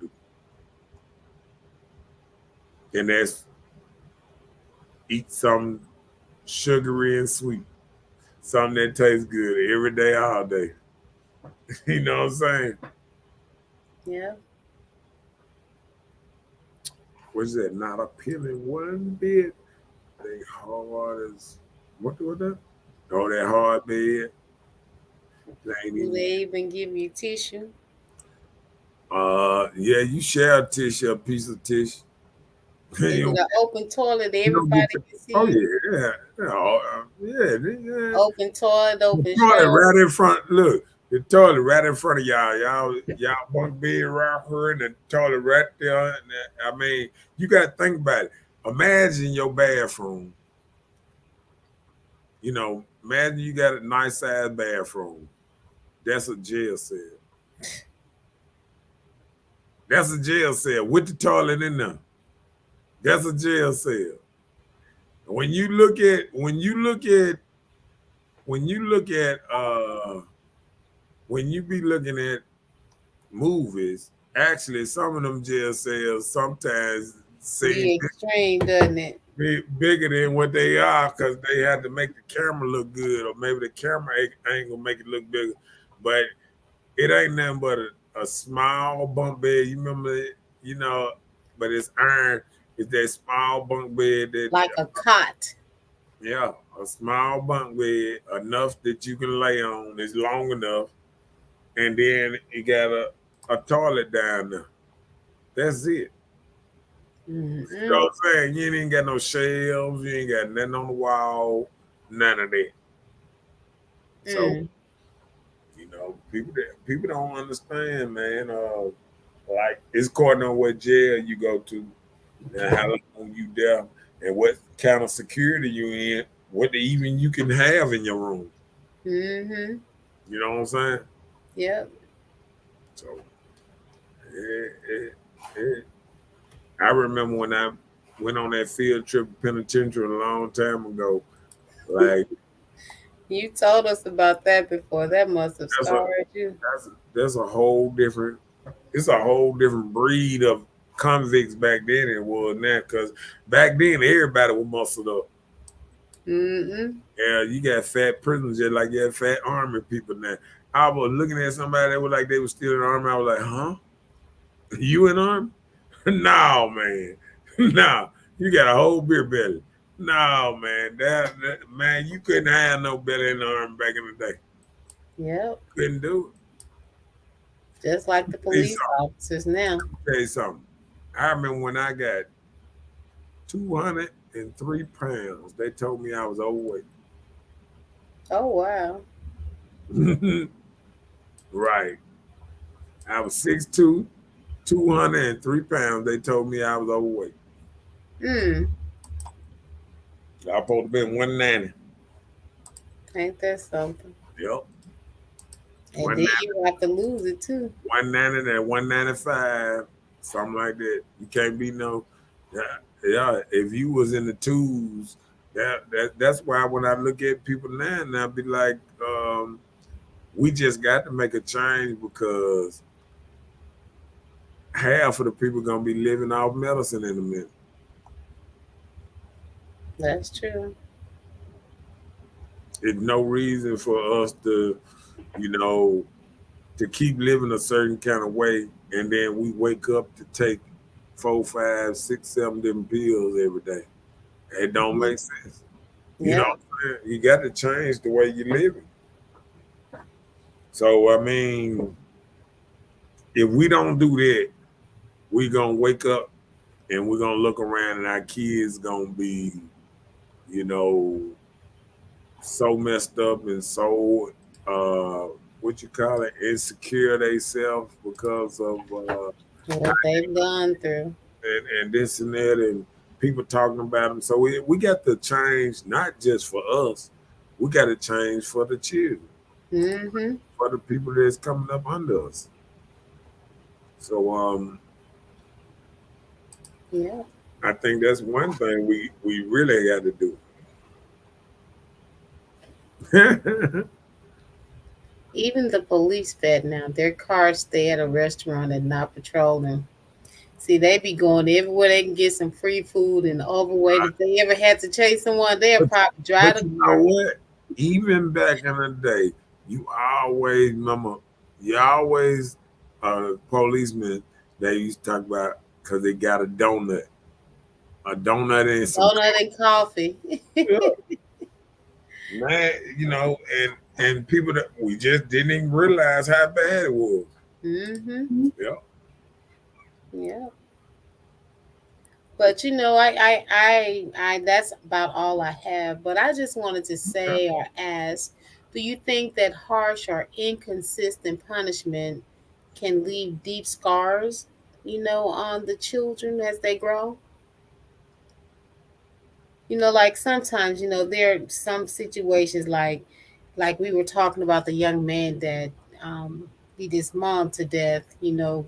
do. And that's eat something sugary and sweet. Something that tastes good every day, all day. You know what I'm saying?
Yeah.
What's that? Not appealing one bit. They hard as what that? Oh, that hard bed. They ain't
Do
even.
they even give you tissue?
Yeah, you share a tissue, a piece of tissue.
Is it an open toilet?
You don't get.
Everybody
To,
can
oh
see you.
yeah, yeah.
Open toilet,
The
open
toilet
shower.
right in front. Look, the toilet right in front of y'all. Y'all bunk bed right here, and the toilet right there. I mean, you got to think about it. Imagine your bathroom. You know, imagine you got a nice size bathroom. That's a jail cell. That's a jail cell with the toilet in there. That's a jail cell. When you look at when you look at when you be looking at movies, actually some of them jail cells sometimes seem
Be extreme, doesn't it?
bigger than what they are because they had to make the camera look good, or maybe the camera angle make it look bigger. But it ain't nothing but a small bunk bed. You remember it, you know, but it's iron. It's that small bunk bed that
Like a cot.
yeah, a small bunk bed enough that you can lay on. It's long enough, and then you got a toilet down there. That's it. You know
Mm-mm.
what I'm saying? You ain't got no shelves. You ain't got nothing on the wall. None of that. So
Mm.
you know, people don't understand, man. Like it's according on what jail you go to and how long you there and what kind of security you in, what even you can have in your room.
Mm-hmm.
You know what I'm saying?
Yep.
So it, it, it, I remember when I went on that field trip to penitentiary a long time ago. Like
You told us about that before. That must have
that's a
scarred you.
that's a whole different. It's a whole different breed of convicts back then than it was now. Because back then everybody was muscled up.
Mm-mm.
Yeah, you got fat prisoners just like you have fat army people now. I was looking at somebody that was like they was still in the army. I was like, huh? You in army? No, man. No. You got a whole beer belly. No, man. Man, you couldn't have no belly in the army back in the day.
Yep.
Couldn't do
Just like the
it. Tell you
police
something.
officers now.
Tell you something. I remember when I got 203 pounds, they told me I was overweight.
Oh wow.
Right. I was 6'2", 203 pounds. They told me I was overweight.
Mm,
I supposed to be 190.
ain't that something?
Yep.
And then
190,
you have to lose it too.
190 and 195, something like that. You can't be no. Yeah, yeah. If you was in the twos, that's why when I look at people now, and I be like, we just got to make a change because half of the people gonna be living off medicine in a minute.
That's true.
There's no reason for us to, you know, to keep living a certain kind of way, and then we wake up to take 4, 5, 6, 7 different pills every day. It don't
Mhm.
make sense. You know
Yeah.
what I'm saying? You got to change the way you're living. So I mean, if we don't do that, we gonna wake up and we're gonna look around and our kids gonna be, you know, so messed up and so what you call it, insecure themselves because of
What they've gone through.
and this and that and people talking about them. So we got to change not just for us, we got to change for the children,
Mm-hmm.
for the people that's coming up under us. So
Yeah.
I think that's one thing we really got to do.
Even the police fed now. Their cars stay at a restaurant and not patrolling. See, they be going everywhere they can get some free food and overweight. If they ever had to chase someone, they'll
but,
probably drive
but
the
you know
car.
what? Even back in the day, you always remember, you always policemen they used to talk about because they got a donut and some
Donut and coffee.
coffee. Man, you know, and people that we just didn't even realize how bad it was.
Mm-hmm.
Yeah.
Yeah. But that's about all I have. But I just wanted to say or ask, do you think that harsh or inconsistent punishment can leave deep scars, on the children as they grow? Like sometimes, there are some situations like we were talking about the young man that beat his mom to death.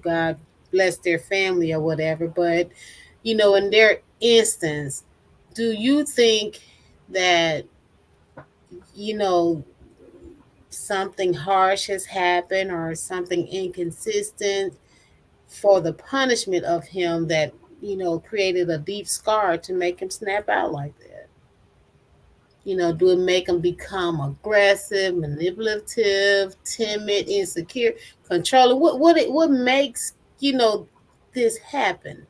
God bless their family or whatever. But in their instance, do you think that you know something harsh has happened or something inconsistent for the punishment of him that created a deep scar to make him snap out like that? Do it make him become aggressive, manipulative, timid, insecure, controlling? What makes this happen?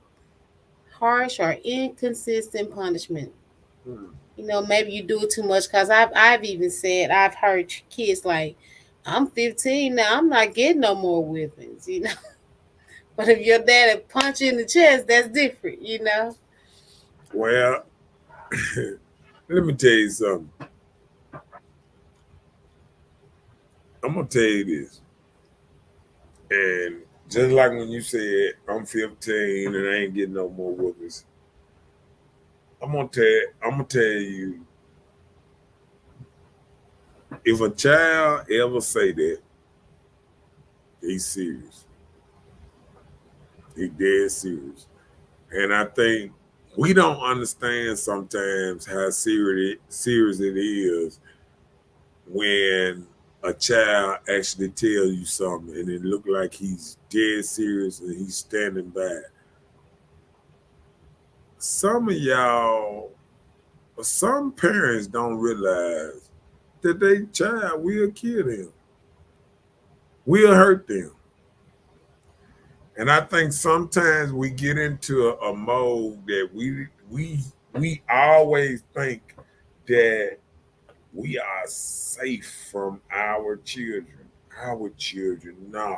Harsh or inconsistent punishment.
Hmm.
Maybe you do it too much. Cause I've even said I've heard kids like, I'm 15 now, I'm not getting no more whippings. But if your daddy punch you in the chest, that's different.
Well, let me tell you something. I'm gonna tell you this. And just like when you said I'm 15 and I ain't getting no more whoopings, I'm gonna tell you, if a child ever say that, he's serious. He dead serious. And I think we don't understand sometimes how serious it is when a child actually tells you something and it look like he's dead serious and he's standing by. Some of y'all, some parents don't realize that their child will kill them, will hurt them. And I think sometimes we get into a mode that we always think that we are safe from our children. Our children, no,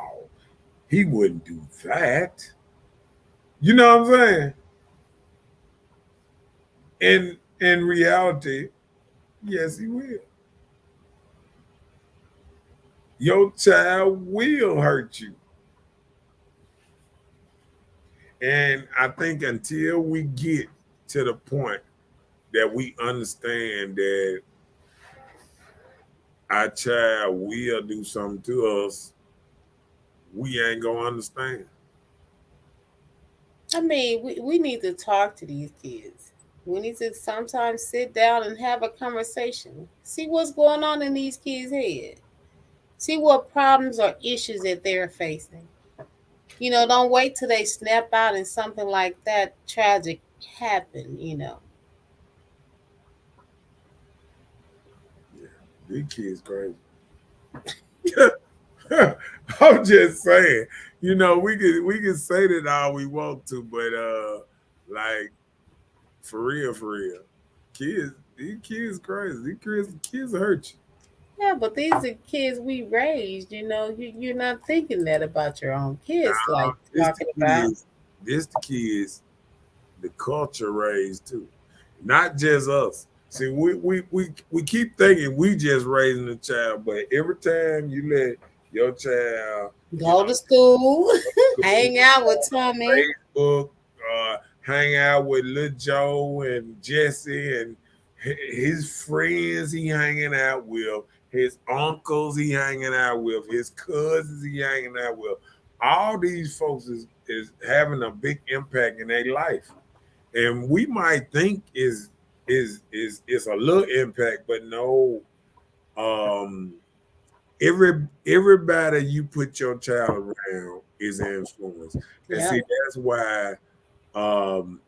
he wouldn't do that. You know what I'm saying? In reality, yes, he will. Your child will hurt you. And I think until we get to the point that we understand that our child will do something to us, we ain't gonna understand.
I mean, we need to talk to these kids. We need to sometimes sit down and have a conversation. See what's going on in these kids' head. See what problems or issues that they're facing. Don't wait till they snap out and something like that tragic happen.
Yeah, these kids crazy. I'm just saying, we can say that all we want to, but like for real, these kids crazy. These kids hurt you.
Yeah, but these are kids we raised. You're not thinking that about your own kids, like
This the
talking about.
kids, the culture raised too, not just us. See, we keep thinking we just raising a child, but every time you let your child
Go to school, hang out with Tommy.
Facebook, hang out with Lil Joe and Jesse and his friends he hanging out with, his uncles he hanging out with, his cousins he hanging out with. All these folks is having a big impact in their life. And we might think is a little impact, but no, um everybody you put your child around is an influence. And
Yeah.
see, that's why um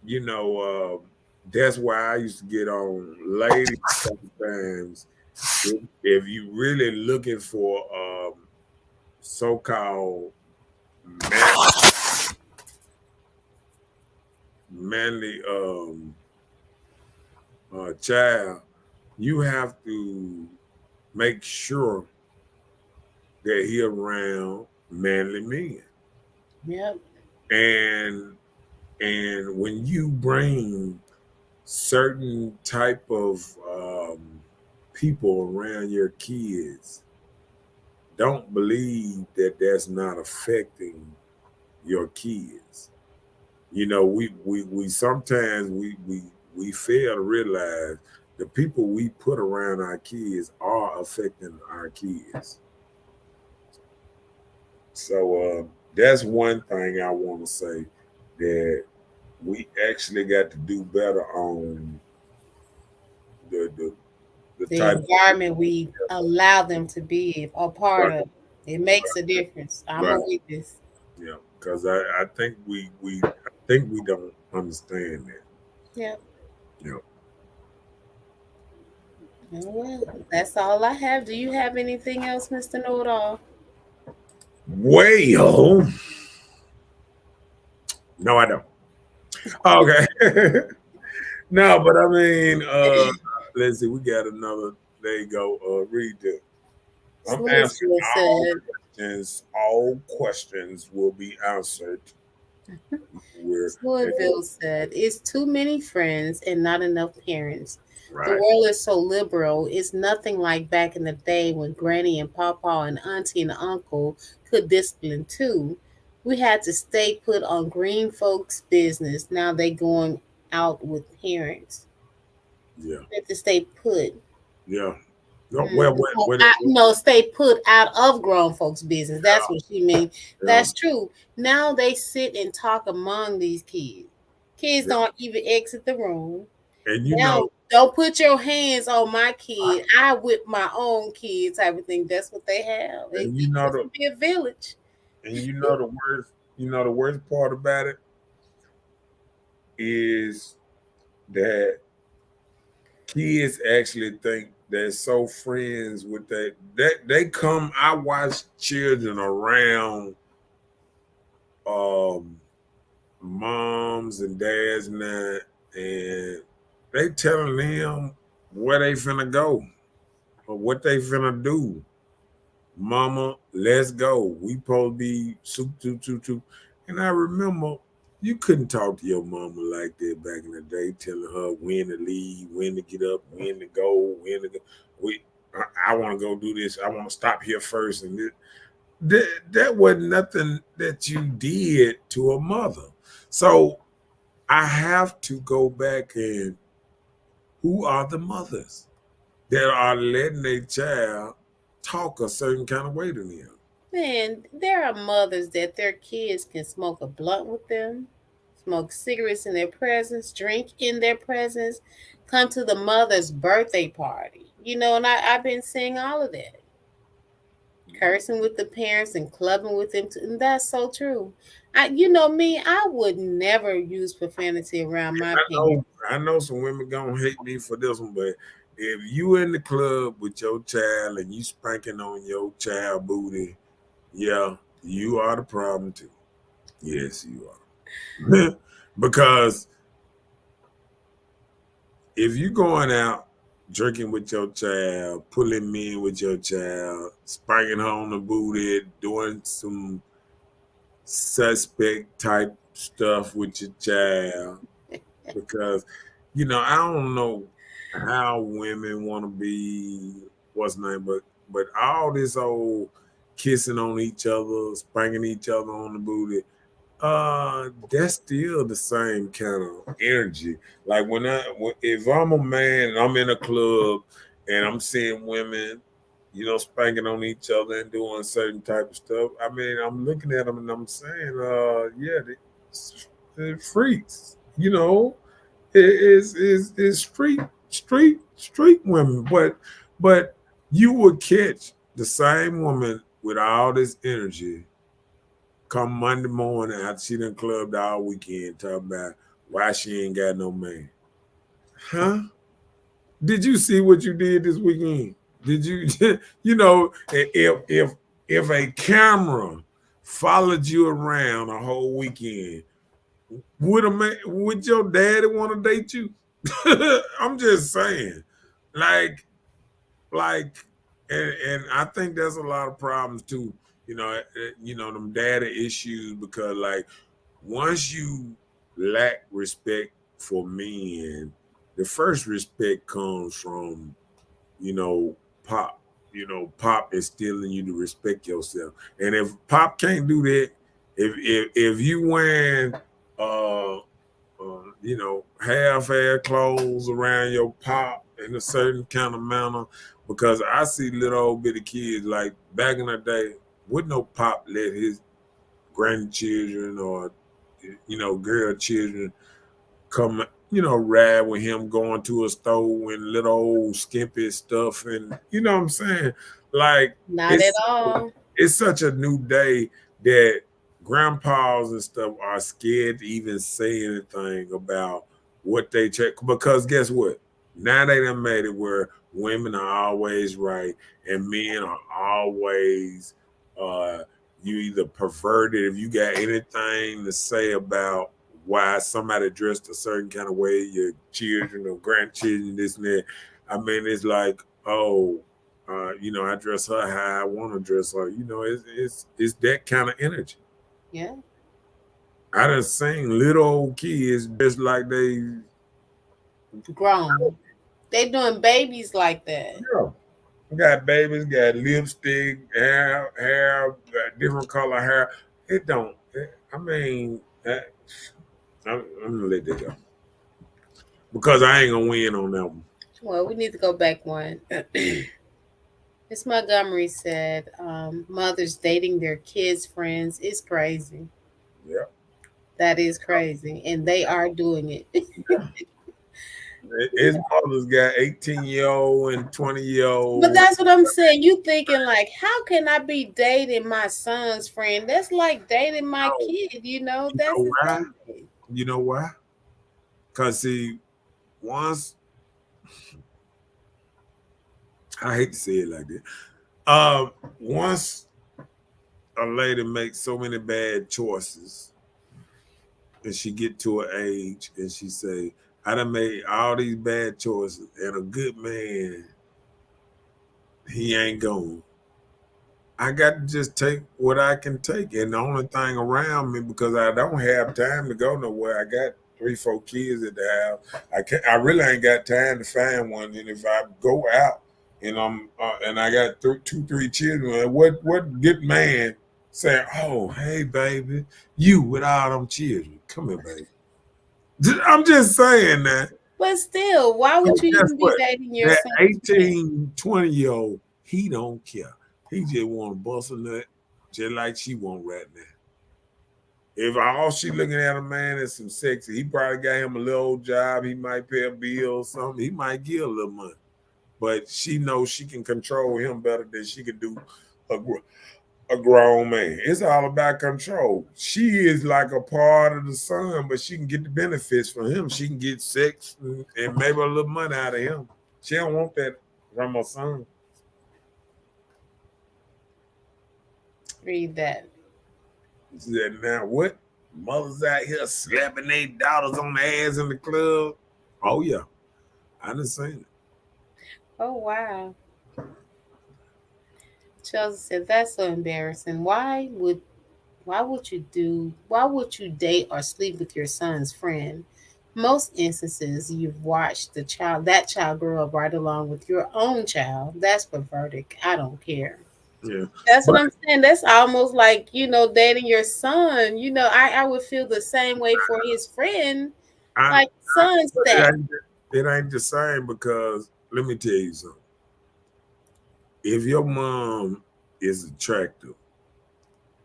you know that's why I used to get on ladies sometimes if you really looking for so-called manly child, you have to make sure that he around manly men.
Yep.
And when you bring certain type of people around your kids, don't believe that that's not affecting your kids. We sometimes we fail to realize the people we put around our kids are affecting our kids. So that's one thing I want to say, that we actually got to do better on the the, the
The
type
environment we allow them to be a part of. It makes a difference. I'm a
right,
witness.
yeah, because I think we don't understand that.
Yep.
You know.
Well, that's all I have. Do you have anything else, Mr. Know It All?
Well, no, I don't. Okay. No, but I mean, let's see, we got another. There you go. Read the. I'm answering
Solicitor
all
said,
questions. All questions will be answered. We're
Louisville said, it's too many friends and not enough parents. The
right.
world is so liberal. It's nothing like back in the day when granny and papa and auntie and uncle could discipline too. We had to stay put on green folks' business. Now they going out with parents.
Yeah,
We have to stay put.
yeah. No,
Mm,
well,
no, no, stay put out of grown folks' business. That's
yeah,
what she means.
yeah,
That's true. Now they sit and talk among these kids. Kids
yeah.
don't even exit the room.
And
Now, don't put your hands on my kid. I whip my own kid type of thing. That's what they have.
and
It used to be a village.
the worst part about it is that kids actually think they're so friends with they come. I watch children around um moms and dads now, and they telling them where they finna go or what they finna do. Mama, let's go. We supposed to be soup two. And I remember you couldn't talk to your mama like that back in the day, telling her when to leave, when to get up, when to go, when to go. I want to go do this. I want to stop here first. And this. that wasn't nothing that you did to a mother. So I have to go back and who are the mothers that are letting their child talk a certain kind of way to them?
Man, there are mothers that their kids can smoke a blunt with them, smoke cigarettes in their presence, drink in their presence, come to the mother's birthday party. And I've been seeing all of that. Cursing with the parents and clubbing with them. And that's so true. Me, I would never use profanity around my parents.
I know some women gonna hate me for this one, but if you in the club with your child and you spanking on your child booty, yeah, you are the problem too. Yes, you are. Because if you going out drinking with your child, pulling men with your child, spanking her on the booty, doing some suspect type stuff with your child, because I don't know how women want to be what's name, but all this old kissing on each other, spanking each other on the booty, that's still the same kind of energy. Like if I'm a man and I'm in a club and I'm seeing women, spanking on each other and doing certain type of stuff. I mean, I'm looking at them and I'm saying, yeah, they're freaks. It's street women, but you would catch the same woman with all this energy come Monday morning after she done clubbed all weekend talking about why she ain't got no man. Huh? Did you see what you did this weekend? Did you if a camera followed you around a whole weekend, would your daddy want to date you? I'm just saying. Like and I think there's a lot of problems too. Them daddy issues, because like once you lack respect for men, the first respect comes from, pop. Pop instilling you to respect yourself. And if pop can't do that, if you wearing half-ass clothes around your pop in a certain kind of manner, because I see little old bitty kids like back in the day, would no pop let his grandchildren or girl children come ride with him going to a store and little old skimpy stuff, and you know what I'm saying? Like
Not at all.
it's such a new day that grandpas and stuff are scared to even say anything about what they check, because guess what? Now they done made it where women are always right and men are always you either perverted if you got anything to say about why somebody dressed a certain kind of way, your children or grandchildren, this and that. I mean, it's like, oh, I dress her how I want to dress her. It's that kind of energy.
Yeah.
I done seen little old kids just like they
Grown. They doing babies like that.
yeah. Got babies, got lipstick, hair, different color hair. It don't. I mean, I'm gonna let that go because I ain't gonna win on that one.
Well, we need to go back one. Miss Montgomery said, mothers dating their kids' friends is crazy.
Yeah,
That is crazy. And they are doing it.
his mother's got 18-year-old and 20-year-old.
But that's what I'm saying. You thinking like, how can I be dating my son's friend? That's like dating my kid, That's
why? You know why? Because see, once I hate to say it like that. Once a lady makes so many bad choices and she get to an age and she say, I done made all these bad choices and a good man, he ain't going. I got to just take what I can take. And the only thing around me, because I don't have time to go nowhere, I got 3-4 kids at the house. I really ain't got time to find one. And if I go out, and and I got two, three children. And what good man say, "Oh, hey, baby, you with all them children, come here, baby." I'm just saying that.
But still, why
So
would you
guess
even be
what?
dating your
That
son's friend?
18, 20-year-old, he don't care. He just want to bust a nut just like she want right now. If all she looking at a man is some sexy, he probably got him a little old job. He might pay a bill or something. He might give a little money. But she knows she can control him better than she can do a, a grown man. It's all about control. She is like a part of the son, but she can get the benefits from him. She can get sex and maybe a little money out of him. She don't want that from her son.
Read that.
She said, now what? Mothers out here slapping their daughters on the ass in the club. Oh yeah, I done seen it.
Oh wow. Chelsea said that's so embarrassing. Why would you date or sleep with your son's friend? Most instances you've watched that child grow up right along with your own child. That's perverted. I don't care.
Yeah,
That's what
but
I'm saying. That's almost like, dating your son. I would feel the same way for his friend.
I,
Like son
but
stat.
it ain't the same because let me tell you something. If your mom is attractive,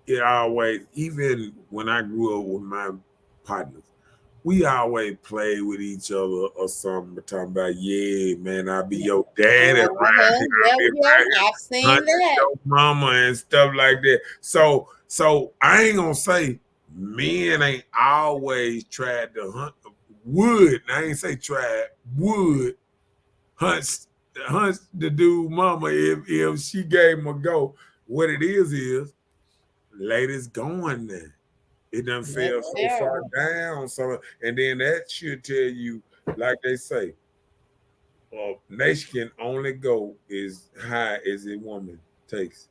it always, even when I grew up with my partners, we always play with each other or something, but talking about, yeah, man, I'll be your daddy right here. I'll
Yep,
be
yep.
right here
I've seen
hunting
that.
your mama and stuff like that. So I ain't gonna say men ain't always tried to hunt would. I ain't say tried, would hunt the dude mama if she gave him a go. What it is ladies going there. It done fell
That's
so far
terrible.
down. So and then that should tell you, like they say, a nation can only go as high as a woman takes.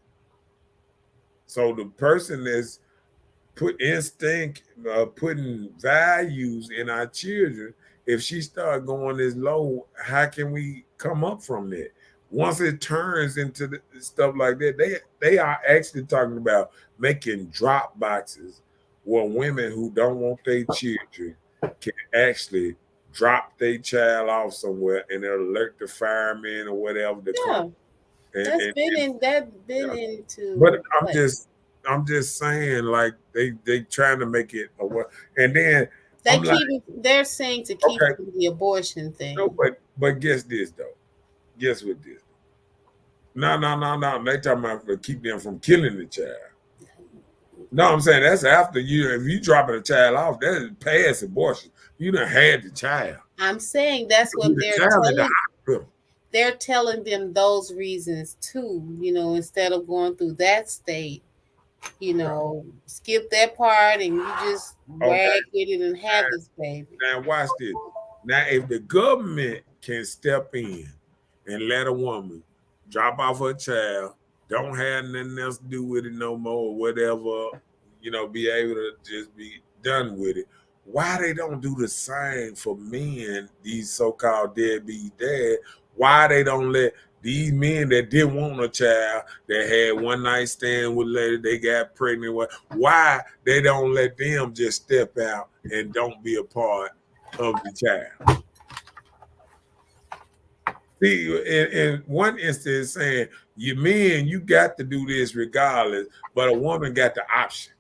So the person that's putting values in our children. If she start going this low, how can we come up from that? Once it turns into stuff like that, they are actually talking about making drop boxes where women who don't want their children can actually drop their child off somewhere and alert the firemen or whatever to come.
Yeah.
And,
That's
and,
been
and
in that's been
yeah. But
into
I'm
play.
just saying, like they trying to make it a what, and then I'm like,
They're saying to keep
okay,
from the abortion
no,
thing.
but guess this though, guess what this? No. They talking about to keep them from killing the child. No, I'm saying that's after you. If you dropping a child off, that is past abortion. You done had the child.
I'm saying that's
You
what
the child in the hospital.
they're telling them those reasons too, instead of going through that state, skip that part and you just
Okay,
rag with it and have this baby.
now watch this. Now, if the government can step in and let a woman drop off her child, don't have nothing else to do with it no more, or whatever, be able to just be done with it. Why they don't do the same for men, these so-called deadbeat dads? Why they don't let these men that didn't want a child, that had one night stand with lady, they got pregnant with, why they don't let them just step out and don't be a part of the child? See, in one instance, saying you men, you got to do this regardless, but a woman got the option.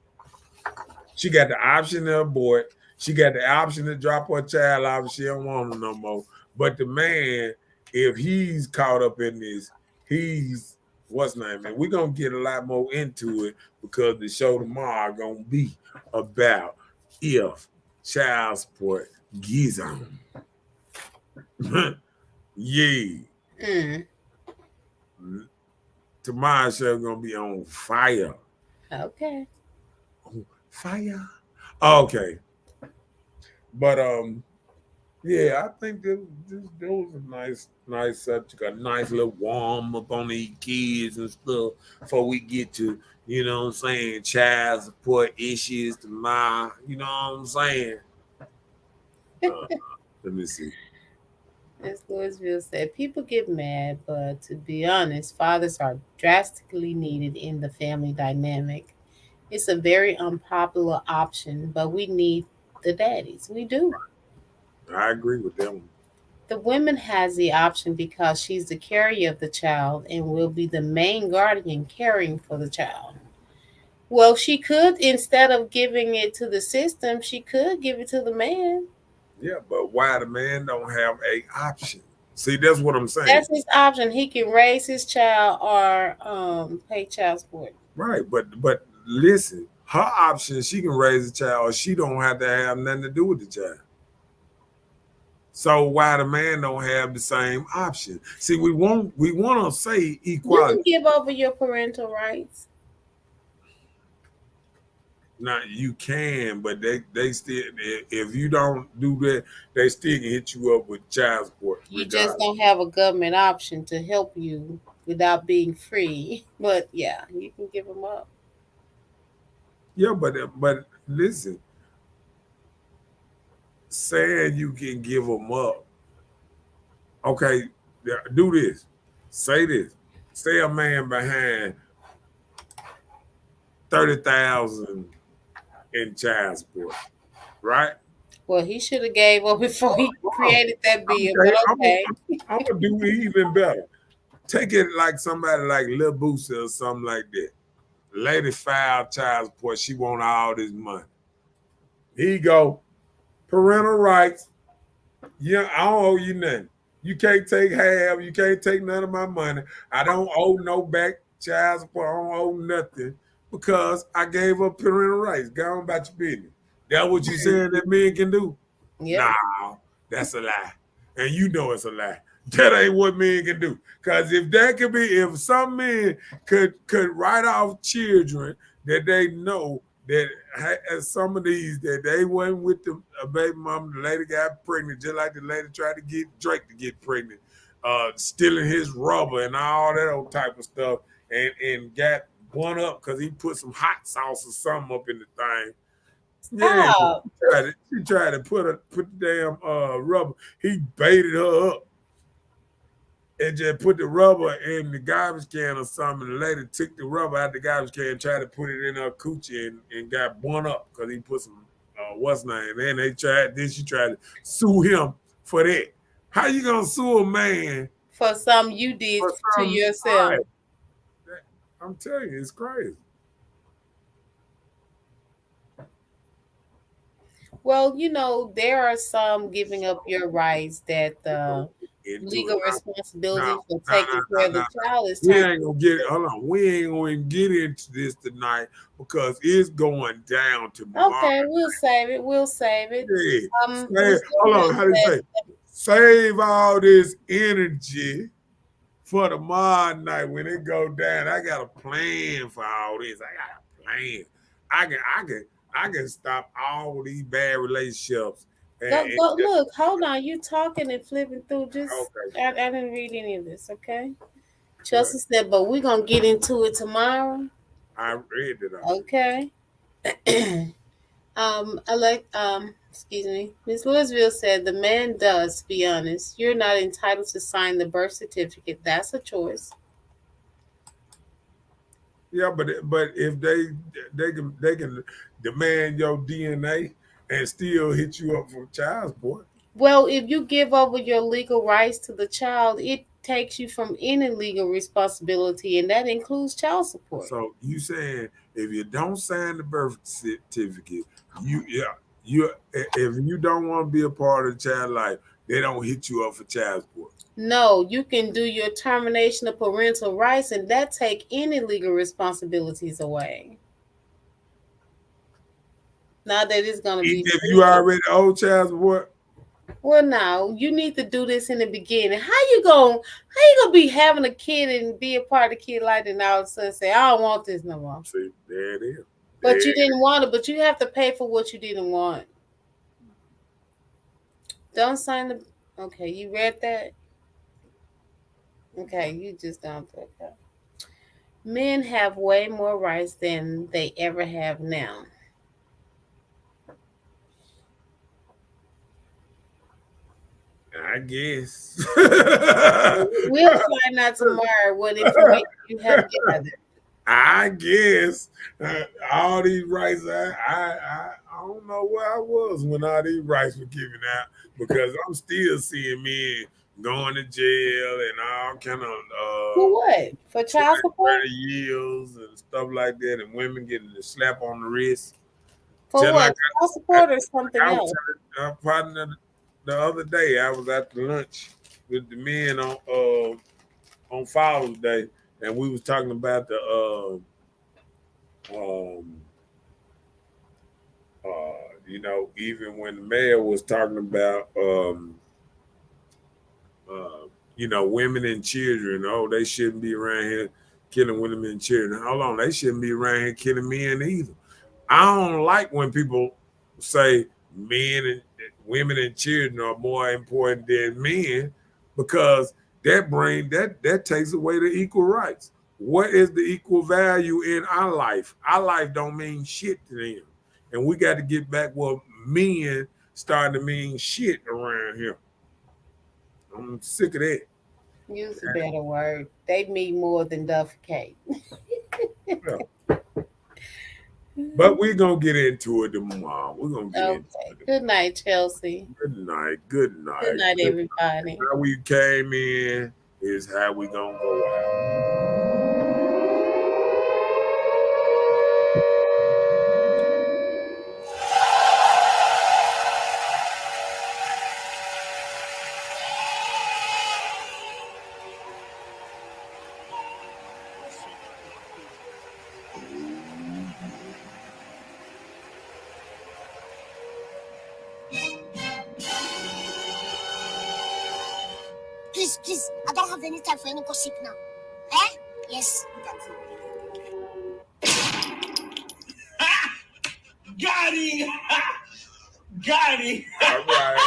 She got the option to abort. She got the option to drop her child off if she don't want him no more. But the man, if he's caught up in this, he's what's name, man. We're gonna get a lot more into it because the show tomorrow gonna be about if child support gets on. Yeah.
Mm,
Tomorrow's show gonna be on fire.
okay.
On fire. Okay. But yeah, I think that was a nice subject, a nice little warm up on these kids and stuff before we get to, what I'm saying, child support issues tomorrow. You know what I'm saying? Let me see.
As Louisville said, people get mad, but to be honest, fathers are drastically needed in the family dynamic. It's a very unpopular option, but we need the daddies. We do.
I agree with them.
The woman has the option because she's the carrier of the child and will be the main guardian caring for the child. Well, she could, instead of giving it to the system, she could give it to the man.
Yeah, but why the man don't have a option? See, that's what I'm saying.
That's his option. He can raise his child or pay child support.
Right, but listen, her option, she can raise a child, or she don't have to have nothing to do with the child. So why the man don't have the same option? See, we want to say
You
equality.
can give over your parental rights.
Now you can, but they still, if you don't do that, they still can hit you up with child support.
You just
regardless.
don't have a government option to help you without being free. But yeah, you can give them up.
Yeah, but listen, saying you can give them up. Okay, do this. Say this. Say a man behind 30,000 in child support, right?
Well, he should have gave up before he created that bill.
Okay,
But okay.
I'm gonna do even better. Take it like somebody like Lil Boosie or something like that. Lady filed child support. She want all this money. Here you go. Parental rights. Yeah, I don't owe you nothing. You can't take half. You can't take none of my money. I don't owe no back child support. I don't owe nothing because I gave up parental rights. Go on about your business. That what you saying that men can do?
Yeah.
Nah, that's a lie. And you know it's a lie. That ain't what men can do. Because if some men could write off children that they know that some of these that they went with the baby mama, the lady got pregnant, just like the lady tried to get Drake to get pregnant, stealing his rubber and all that old type of stuff, and got one up because he put some hot sauce or something up in the thing. Yeah,
Stop.
she tried to put the damn rubber. He baited her up and just put the rubber in the garbage can or something. The lady took the rubber out the garbage can and tried to put it in her coochie and got one up because he put some what's name. Then she tried to sue him for that. How you gonna sue a man
For something you did
for
to
something?
yourself.
Right. I'm telling you, it's crazy.
Well, there are some giving up your rights that legal responsibility for taking care of the child is
We
turned.
ain't gonna get hold on. We ain't gonna get into this tonight because it's going down tomorrow.
Okay, we'll save it. We'll save it.
Yeah. Hold on, how do you say? Save all this energy for tomorrow night when it go down. I got a plan for all this. I got a plan. I can stop all these bad relationships.
Go, look, hold on. You talking and flipping through. Just
Okay.
I didn't read any of this. Okay. Chelsea said, but we're gonna get into it tomorrow.
I read it.
Okay. Excuse me. Ms. Louisville said the man does, to be honest. You're not entitled to sign the birth certificate. That's a choice.
Yeah, but if they can demand your DNA and still hit you up for child support.
Well, if you give over your legal rights to the child, it takes you from any legal responsibility, and that includes child support.
So you saying if you don't sign the birth certificate, if you don't want to be a part of the child life, they don't hit you up for child support.
No, you can do your termination of parental rights, and that take any legal responsibilities away. Now that it's going to be
if you already owe child support.
Well, now you need to do this in the beginning. How you gonna be having a kid and be a part of the kid life, and all of a sudden say, "I don't want this no more."
See, there it is.
But you didn't want it. But you have to pay for what you didn't want. Don't sign the. Okay, you read that. Okay, you just don't. Okay. Men have way more rights than they ever have now.
I guess.
We'll find out tomorrow what information you have gathered.
I guess all these rights. I don't know where I was when all these rights were given out because I'm still seeing men going to jail and all kind of
For what? For child support?
30 years and stuff like that, and women getting the slap on the wrist.
For
Just
what?
like
Child support or something
I was
else?
telling a partner the other day, I was at the lunch with the men on Father's Day, and we was talking about the even when the mayor was talking about women and children, they shouldn't be around here killing women and children. Hold on, they shouldn't be around here killing men either. I don't like when people say men and women and children are more important than men because that takes away the equal rights. What is the equal value in our life? Our life don't mean shit to them. And we got to get back where men starting to mean shit around here. I'm sick of that.
Use a better word. They mean more than defecate.
But we're going to get into it tomorrow. We're going to get into it.
Good night, Chelsea.
Good night. Good night.
Good night, everybody.
How we came in is how we going to go out.
Please, I don't have any time for any gossip now. Eh? Yes.
Got him! Got him!
All right.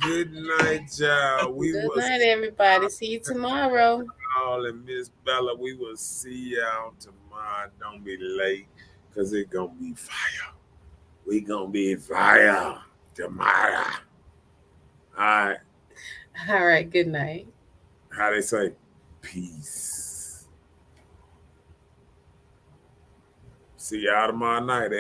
Good night, y'all.
Good night, everybody. See you tomorrow.
And Miss Bella, we will see y'all tomorrow. Don't be late, because it's going to be fire. We going to be fire tomorrow. All right.
All right. Good night.
How they say? Peace. See y'all tomorrow night.